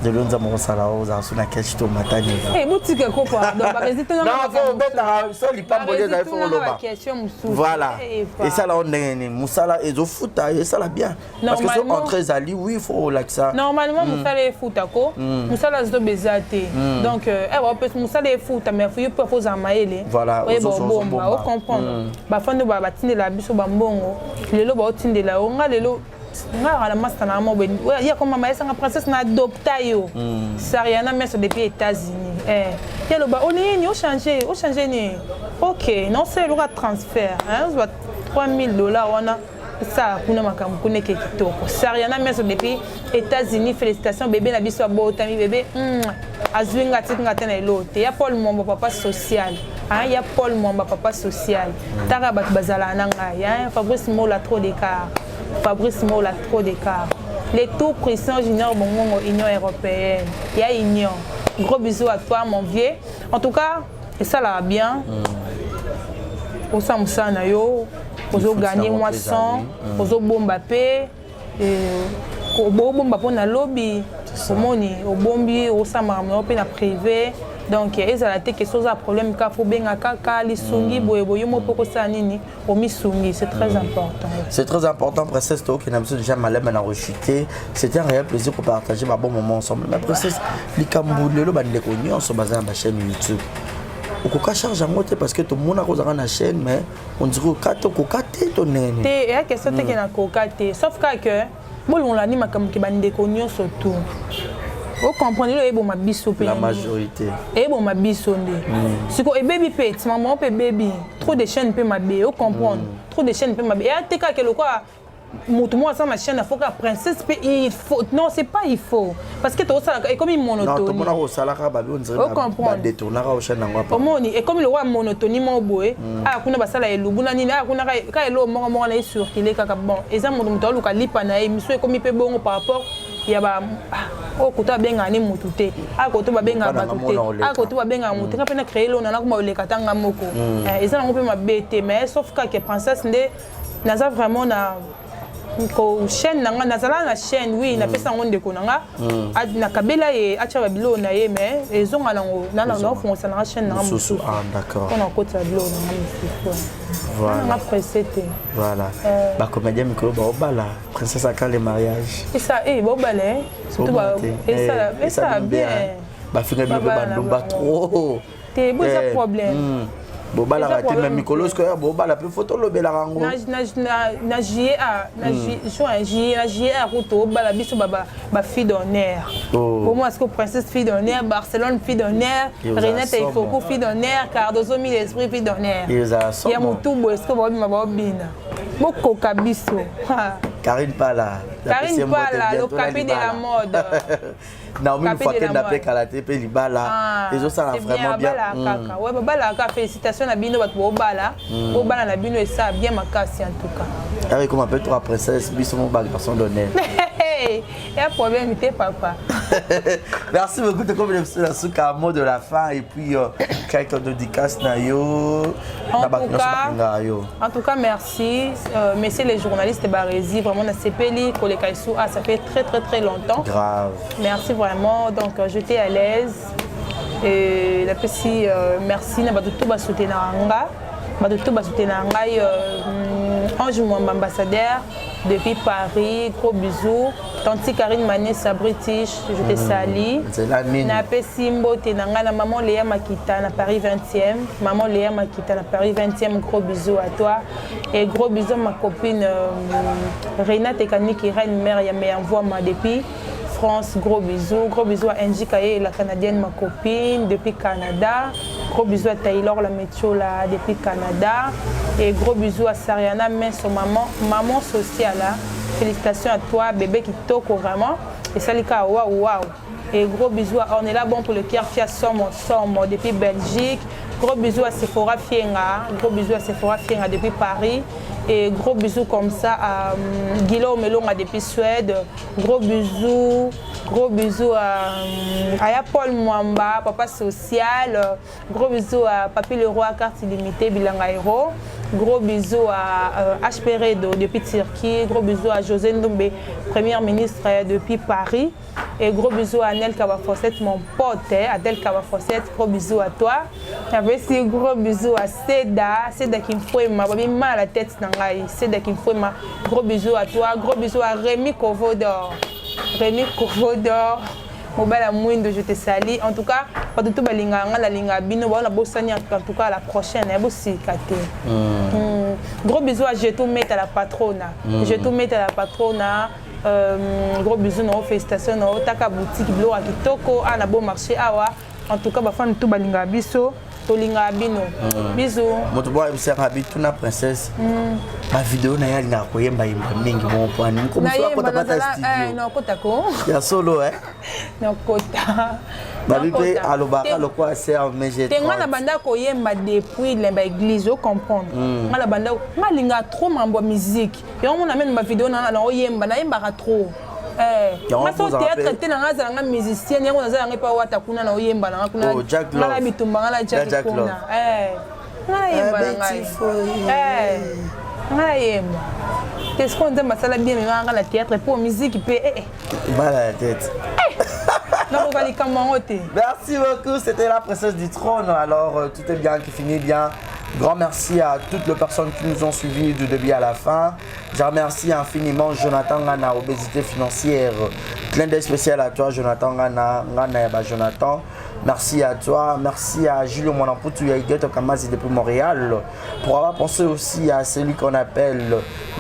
Speaker 1: De l'autre, ça m'a salé aux arçons à quel chito matin.
Speaker 2: Eh, boutique, quoi, pardon.
Speaker 1: Non, faut mettre ça, il pas bolé dans le fond. Voilà. Et ça, là, on est Moussala et Zofuta, et ça, là, bien. Parce que c'est entre Zali, oui, il faut like ça.
Speaker 2: Normalement, Moussala et Foutako. Moussala, c'est bezate. Donc, Moussala et Fouta, mais il faut poser un maïle.
Speaker 1: Voilà.
Speaker 2: Oui, bon, on comprend. Bah, fin de batine la biso bambongo. Les lots, batine de la onga, les lots. La master na mo ben il y a comme maman sa princesse na adopta yo Sariana mais depuis les États-Unis il y a le ba on est au changer ni OK non c'est le transfert hein $3,000 on a ça kuna makambo kuna ke kitoko Sariana mais depuis États-Unis félicitations bébé na biso botami bébé azwinga tinga tena elote ya Paul Momba papa social hein ya Paul Momba papa social tara bat bazala nanga ya Fabrice Mola trop d'écart Fabrice Mola trop d'écart. Les tout puissants juniors Bongo Union européenne. Il y a Union. Gros bisous à toi mon vieux. En tout cas, et ça là bien. Au Samsa na yo, au gagner moisson, au bomba pe, au bomba pour na lobby, au moni, au bombi, au samara pe na privé. Donc ils ont été quelque chose à problème car faut bien kaka li sungi boye mo poko sa nini o mi sungi c'est très important.
Speaker 1: C'est très important princesse to qui n'a besoin déjà malem na rechuter. C'était un réel plaisir pour partager un bon moment ensemble. Mais princesse li kambulelo bande ko nyonso baza na chaîne YouTube. Okoka charge en moto parce que tout le monde a cause na chaîne mais on dirait ko kokate to nene.
Speaker 2: Té et question te que na kokate sauf que bon on la ni makam ki bande ko nyonso tout. Vous comprenez
Speaker 1: la majorité.
Speaker 2: Et bon ma bisonde. Si quoi baby pet, maman peut baby. Trop de chaînes peut ma bé. Vous comprenez? Trop de chaînes peut ma bé. Et à te cas que le quoi, moi ça ma chaîne il faut que princesse il faut. Non c'est pas il faut. Parce que tout ça est comme une monotonie.
Speaker 1: Non tout le monde a au salaire on dirait.
Speaker 2: Vous comprenez?
Speaker 1: Détourner au chaîne n'engwa pas.
Speaker 2: Comment et comme le roi monotonie mon boy. Ah kuna basala elu buna nini ah kuna ka elo mo na sur qu'il est kaka bon. Et ça mon muto luka lipa na monsieur comme il peut bon par rapport il y a ba o kuta benga ni mutu te a koto ba benga ba te a koto ba benga mutu ka pena créer lona na ko le katanga moko eza na ngope mabete mais sauf que princesse nde naza vraiment na ko chaîne nanga nazala na chaîne oui na pesa ngonde ko nanga na kabela ye acha ba bilo na ye mais ezonga nango na na foncer na chaîne nanga mutu
Speaker 1: d'accord
Speaker 2: on a kota bilo nanga mutu
Speaker 1: voilà voilà ba comédien micro ba obala princesse aka le mariage
Speaker 2: et ça bo balé surtout ba et ça bien
Speaker 1: ba finga bi ba ndumba trop
Speaker 2: té bo ça problème
Speaker 1: bobala raté même Nicolas que bobala pe photo lobela rango
Speaker 2: na JA na JA roto bala biso ba fille d'honneur pour moi est-ce que princesse fille d'honneur Barcelone fille d'honneur Renata Ifoko fille d'honneur Cardozo mille esprit fille d'honneur il y a mon tout est-ce que ba bina boko kabiso
Speaker 1: Karine Pala
Speaker 2: le capi de la mode
Speaker 1: Naomi une fois qu'elle appelle Kalaté pe libala et ça là vraiment bien
Speaker 2: ouais bala ka félicitations na bino bato bala na bino et ça bien makasi en tout cas
Speaker 1: avec comment appelle toi princesse biso mon bal personne d'honneur
Speaker 2: Il y a un problème, t'es papa.
Speaker 1: Merci beaucoup. Tu as un mot de la fin et puis quelques dédicaces.
Speaker 2: En tout cas, merci. Messieurs les journalistes Barési, vraiment, ça fait très longtemps.
Speaker 1: Grave.
Speaker 2: Merci vraiment. Donc, j'étais à l'aise. Et la petite, merci. Ange Mwamba ambassadeur depuis Paris, gros bisous. Tanti Karine Manessa British, je te salue. Na Simbo Tenanga, maman Léa Makita na Paris 20e. Maman Léa Makita na Paris 20e, gros bisous à toi. Et gros bisous à ma copine Reina Tekani qui est une mère, elle m'envoie depuis France, gros bisous à Angie Kaye, la Canadienne, ma copine, depuis Canada. Gros bisous à Taylor, la métro là, depuis Canada. Et gros bisous à Sariana, son maman sociale. Félicitations à toi, bébé qui toque vraiment. Et salika, waouh. Et gros bisous à Ornella, bon pour le cœur, Fia Somo depuis Belgique. Gros bisous à Sephora Fienga. Gros bisous à Sephora Fienga depuis Paris. Et gros bisous comme ça à Guillaume Melonga depuis Suède. Gros bisous à Paul Mwamba, papa social. Gros bisous à Papi Leroy, carte illimitée, Bilanga Hero. Gros bisous à HP Redo depuis Turquie. Gros bisous à José Ndombe, première ministre depuis Paris. Et gros bisous à Anel Kawafossette, mon pote, Adèle Kawafossette. Gros bisous à toi. Et aussi gros bisous à Seda qui me fait mal à la tête. Seda qui me fait mal. Gros bisous à toi. Gros bisous à Rémi Kovodor. Mobile à Mouindo, je te salue. En tout cas, pas de tout la linga bino, on a bossé en tout cas la prochaine, Gros bisous à Jetou Met à la patrona. Jetou Met à la patrona. Gros bisous, félicitations, taka boutique, blo à Kitoko, à la bon marché, awa. En tout cas, bah fan tout balinga biso. Tolinga bino. Bisous.
Speaker 1: Mon boy me sert habit toute la princesse. Ma vidéo na yali na koyemba mingi mon point. Comme ça ko ta bata studio.
Speaker 2: Non kota ko.
Speaker 1: Ya solo
Speaker 2: Non kota.
Speaker 1: Babi pe alobaka le quoi c'est en MG30.
Speaker 2: Tenga na banda koyemba depuis l'emba église, vous comprendre. Ngala banda ngalinga trop mambo musique. Et on amène ma vidéo na oyemba na yemba trop. Maso théâtre te na ngazala nga musicien yango nazala nga pa wata kuna na oyemba na kuna na bitumba ngala Jack kuna ngala yemba ngai ngala yemba qu'est-ce qu'on dit masala bien mais ngala théâtre pour musique pe
Speaker 1: bala la tête. Merci beaucoup, c'était la princesse du trône. Alors tout est bien qui finit bien. Grand merci à toutes les personnes qui nous ont suivis du début à la fin. Je remercie infiniment Jonathan Ngana, obésité financière. Clin d'œil spécial à toi, Jonathan Ngana. Jonathan. Merci à toi. Merci à Julio Monamputu Yaïgueto Kamasi depuis Montréal. Pour avoir pensé aussi à celui qu'on appelle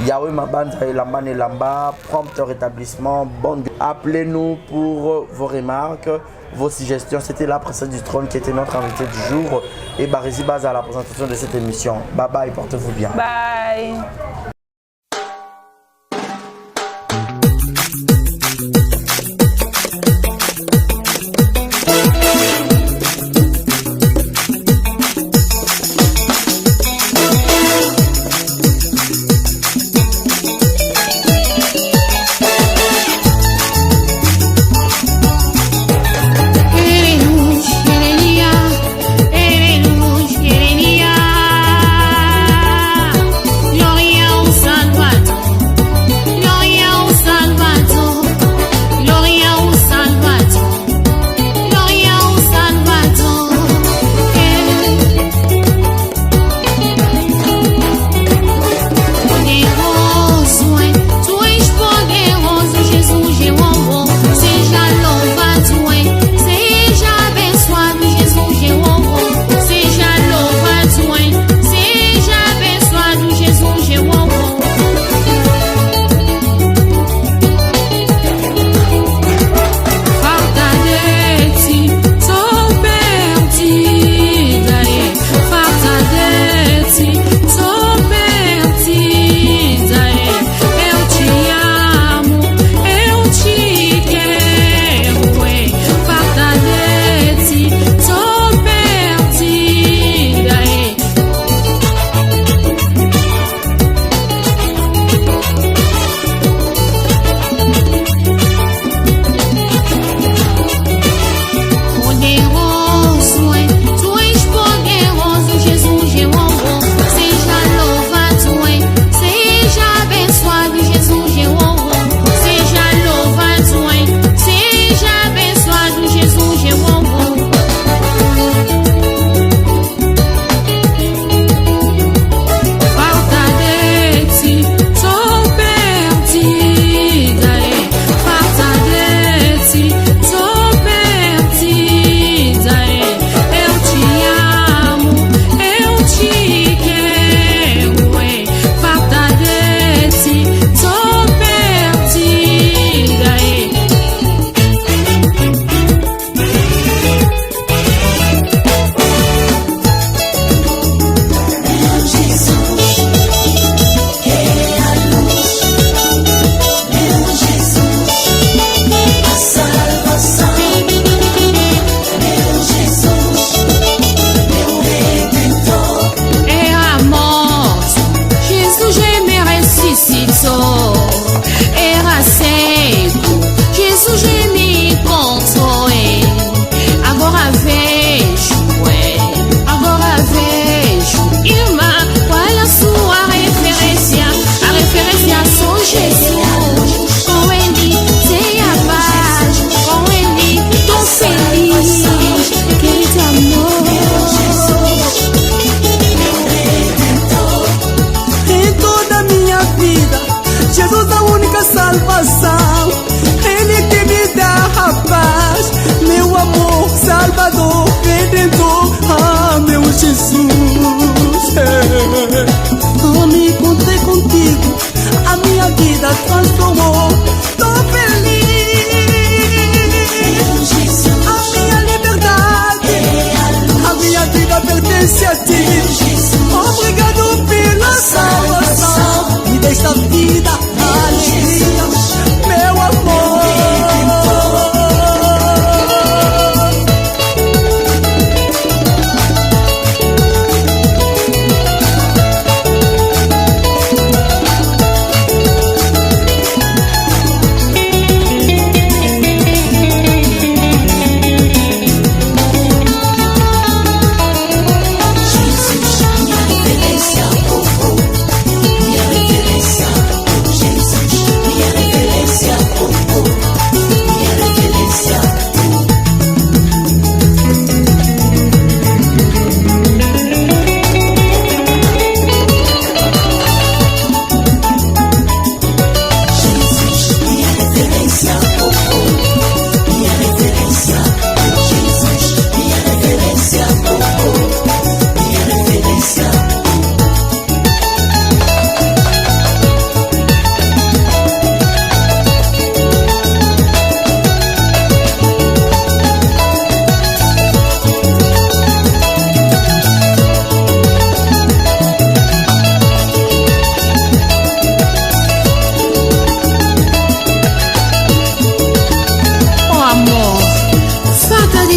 Speaker 1: Yahweh Mabanda et Lamban et Lamba. Prompt rétablissement. Bon. Appelez-nous pour vos remarques, vos suggestions. C'était la princesse du trône qui était notre invité du jour. Et Barési Baza à la présentation de cette émission. Bye bye, portez-vous bien.
Speaker 2: Bye.
Speaker 7: Gloria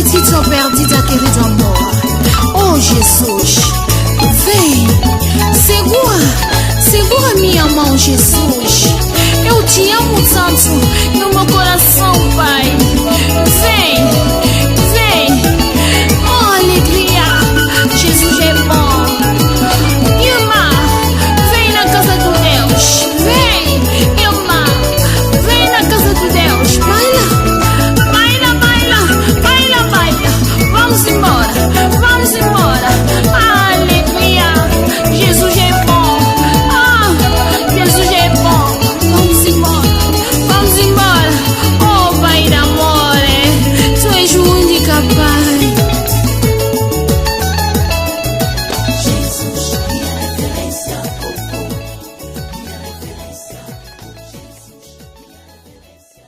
Speaker 7: petite sœur perdue ta querida d'amour. Oh Jesus, vem, segura minha mão, Jesus. Eu te amo tanto no meu coração, Pai. Vem, oh alegria, Jesus é bom. Irmã, vem na casa do Deus. Vem, irmã, vem na casa do Deus. Baila. Vamos embora, alegria, Jesus é bom, Jesus é bom, vamos embora, oh Pai d'amore, tu és o único Pai. Jesus, minha referência, minha referência, Jesus, minha referência.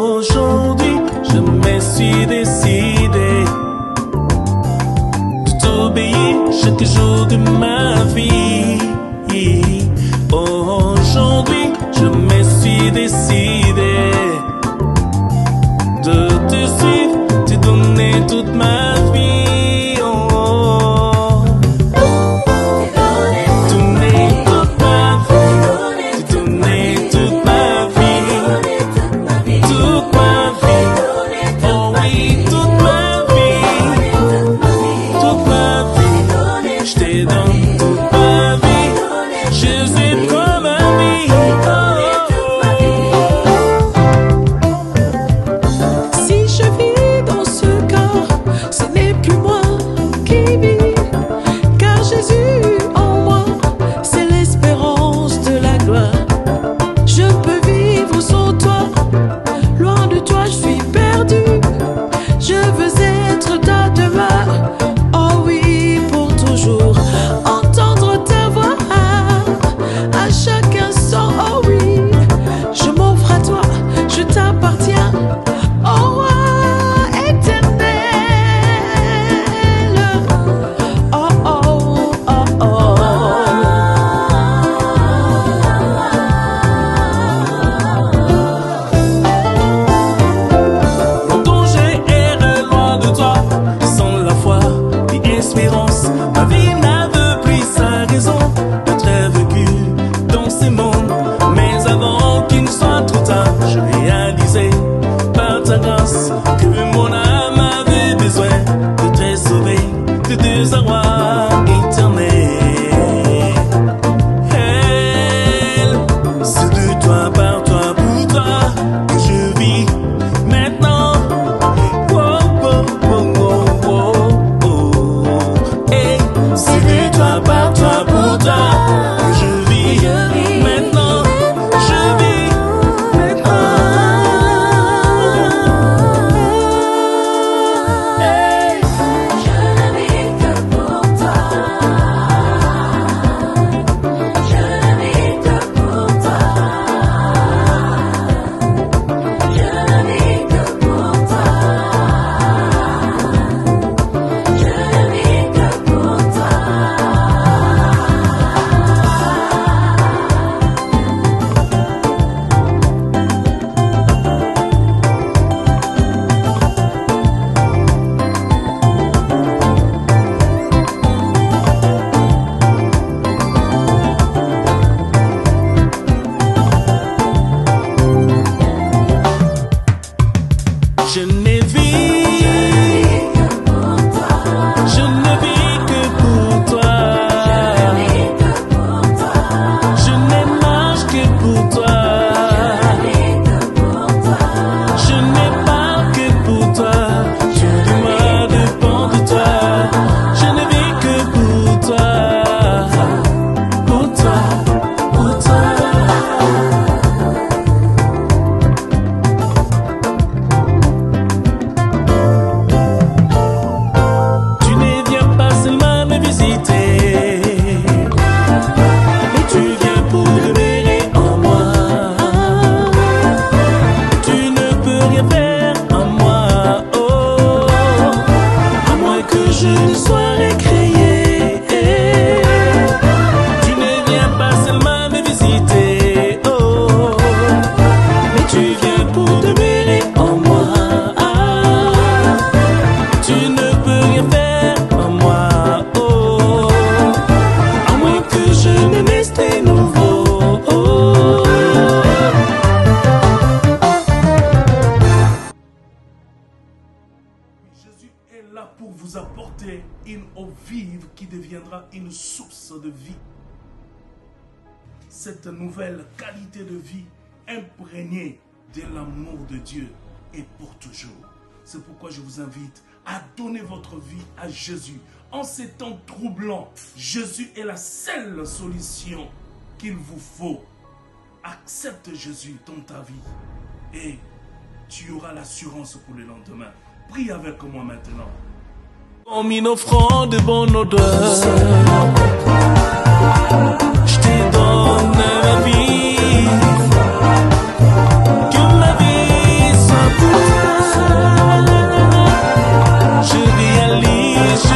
Speaker 8: Aujourd'hui, je me suis décidé de t'obéir chaque jour de ma vie. Aujourd'hui, je me suis décidé de te suivre, te donner toute ma vie. Donner toute ma vie, te donner toute ma vie. Toute ma vie, oh oui, toute ma vie, je te donne toute ma vie, Jésus comme ami, oh.
Speaker 9: vous apporter une eau vive qui deviendra une source de vie. Cette nouvelle qualité de vie imprégnée de l'amour de Dieu est pour toujours. C'est pourquoi je vous invite à donner votre vie à Jésus. En ces temps troublants, Jésus est la seule solution qu'il vous faut. Accepte Jésus dans ta vie et tu auras l'assurance pour le lendemain. Prie avec moi maintenant.
Speaker 8: Comme une offrande de bonne odeur, je te donne ma vie, que ma vie soit pour toi. Je réalise.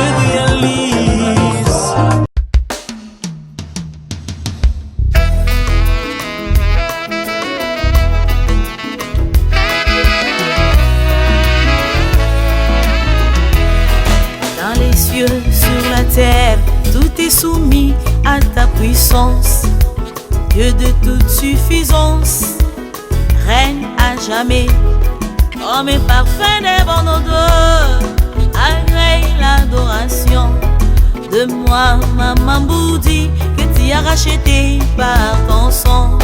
Speaker 7: Dans les cieux, sur la terre, tout est soumis à ta puissance. Dieu de toute suffisance, règne à jamais. Comme un parfum de bonne odeur, agrée l'adoration de moi, Maman Boudi, que tu as racheté par ton sang.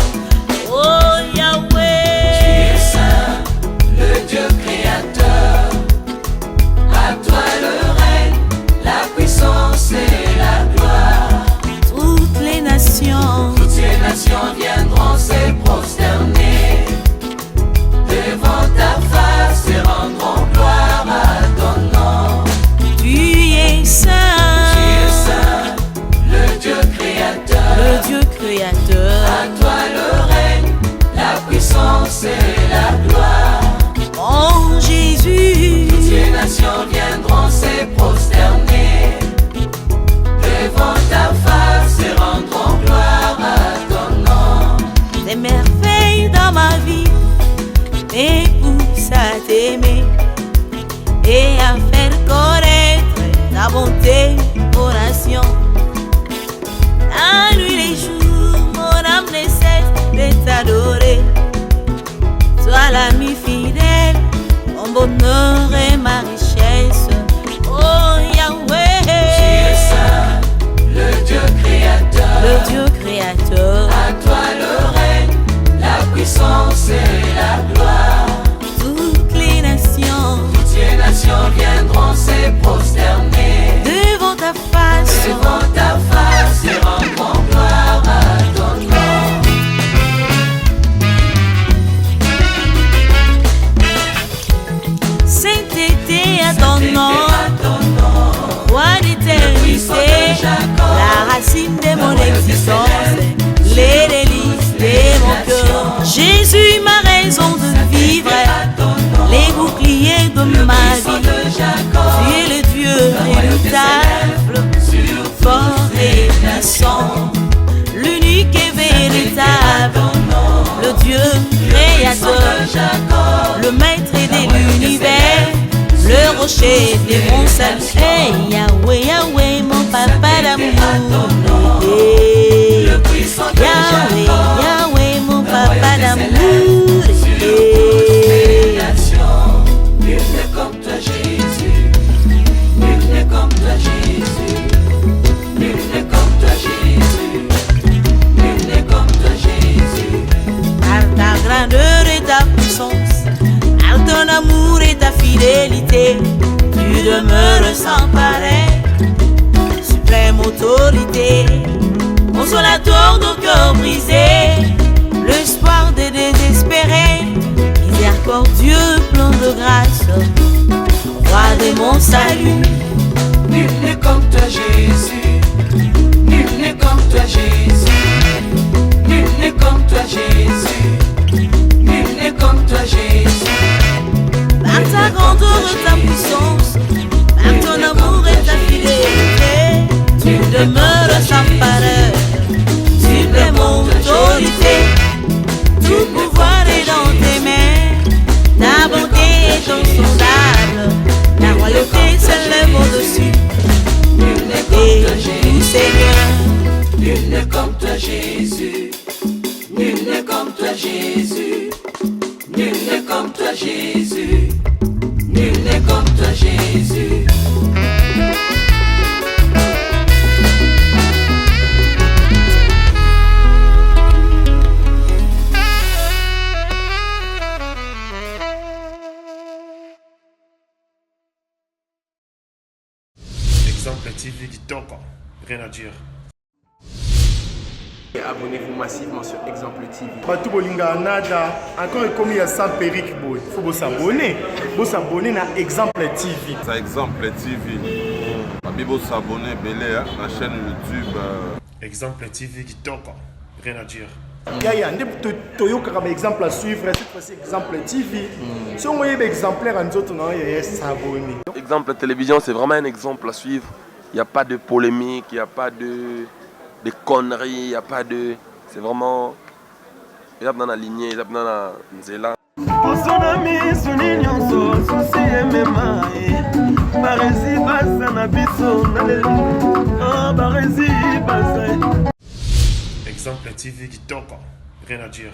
Speaker 7: Oh Yahweh,
Speaker 8: Tu es saint, le Dieu créateur. À toi le règne, la puissance et la gloire.
Speaker 7: toutes les nations
Speaker 8: Viendront se prosterner devant ta face et rendront gloire à ton nom.
Speaker 7: Tu es saint,
Speaker 8: Le Dieu créateur.
Speaker 7: le Dieu créateur.
Speaker 8: À toi le règne, la puissance et la gloire.
Speaker 7: Oh Jésus,
Speaker 8: Toutes les nations viendront se prosterner devant ta face et rendront gloire à ton nom.
Speaker 7: des merveilles dans ma vie me poussent à t'aimer et à faire connaître ta bonté aux nations. La nuit, les jours, mon âme ne cesse de t'adorer. Sois l'ami fidèle, mon bonheur et ma richesse. Oh Yahweh,
Speaker 8: Tu es saint, le Dieu créateur.
Speaker 7: le Dieu créateur.
Speaker 8: À toi le règne, la puissance et la gloire.
Speaker 7: Toutes les nations
Speaker 8: Toutes les nations viendront se prosterner
Speaker 7: devant ta face.
Speaker 8: devant ta face et rendront gloire à ton nom.
Speaker 7: Sainteté à ton nom,
Speaker 8: À ton nom,
Speaker 7: roi d'éternité, la racine de mon existence, les délices de mon cœur. Jésus, ma raison de vivre, les boucliers de ma vie. Tu es le Dieu redoutable, fort et puissant, l'unique et véritable, le Dieu créateur, le maître de l'univers, le rocher de mon salut. Hey, Yahweh, Yahweh, mon papa d'amour. Hey, Yahweh, Yahweh, mon papa d'amour. Hey.
Speaker 8: Nul n'est comme toi Jésus, nul n'est comme toi Jésus, nul n'est comme toi Jésus, nul n'est comme toi Jésus.
Speaker 7: Par ta grandeur et ta puissance, par ton amour et ta fidélité, tu demeures sans pareil, suprême autorité, consolateur de cœurs brisés, l'espoir des désespérés, miséricordieux, plein de grâce, roi de mon salut.
Speaker 8: Nul n'est comme toi Jésus, nul n'est comme toi Jésus, nul n'est comme toi Jésus, nul n'est comme toi Jésus.
Speaker 7: Par ta grandeur et ta puissance, par ton amour et ta fidélité, tu demeures sans pareil, suprême autorité, tout pouvoir est dans tes mains, ta bonté est insondable, ta royauté s'élève au-dessus, et tout Seigneur.
Speaker 8: Nul n'est comme toi Jésus, nul n'est comme toi Jésus, nul n'est comme toi Jésus, nul n'est comme toi Jésus.
Speaker 9: Exemple TV Kitoko, rien à dire.
Speaker 10: Et abonnez-vous massivement sur Exemple TV.
Speaker 11: Batou Bolinga Nada, encore comme il y a 100 périques, il faut s'abonner. Vous s'abonner à Exemple TV.
Speaker 12: C'est Exemple TV. Vous s'abonner à la chaîne YouTube.
Speaker 9: Exemple TV Kitoko, rien à dire.
Speaker 11: Il y a un exemple à suivre, cette fois-ci Exemple TV. Si on voit un exemplaire en autres, il y a s'abonner.
Speaker 13: Exemple télévision, c'est vraiment un exemple à suivre. Il n'y a pas de polémique, il n'y a pas de conneries, il n'y a pas de... C'est vraiment... Il y a dans la lignée, il y a dans la nzela.
Speaker 9: Exemple TV Kitoko, rien à dire.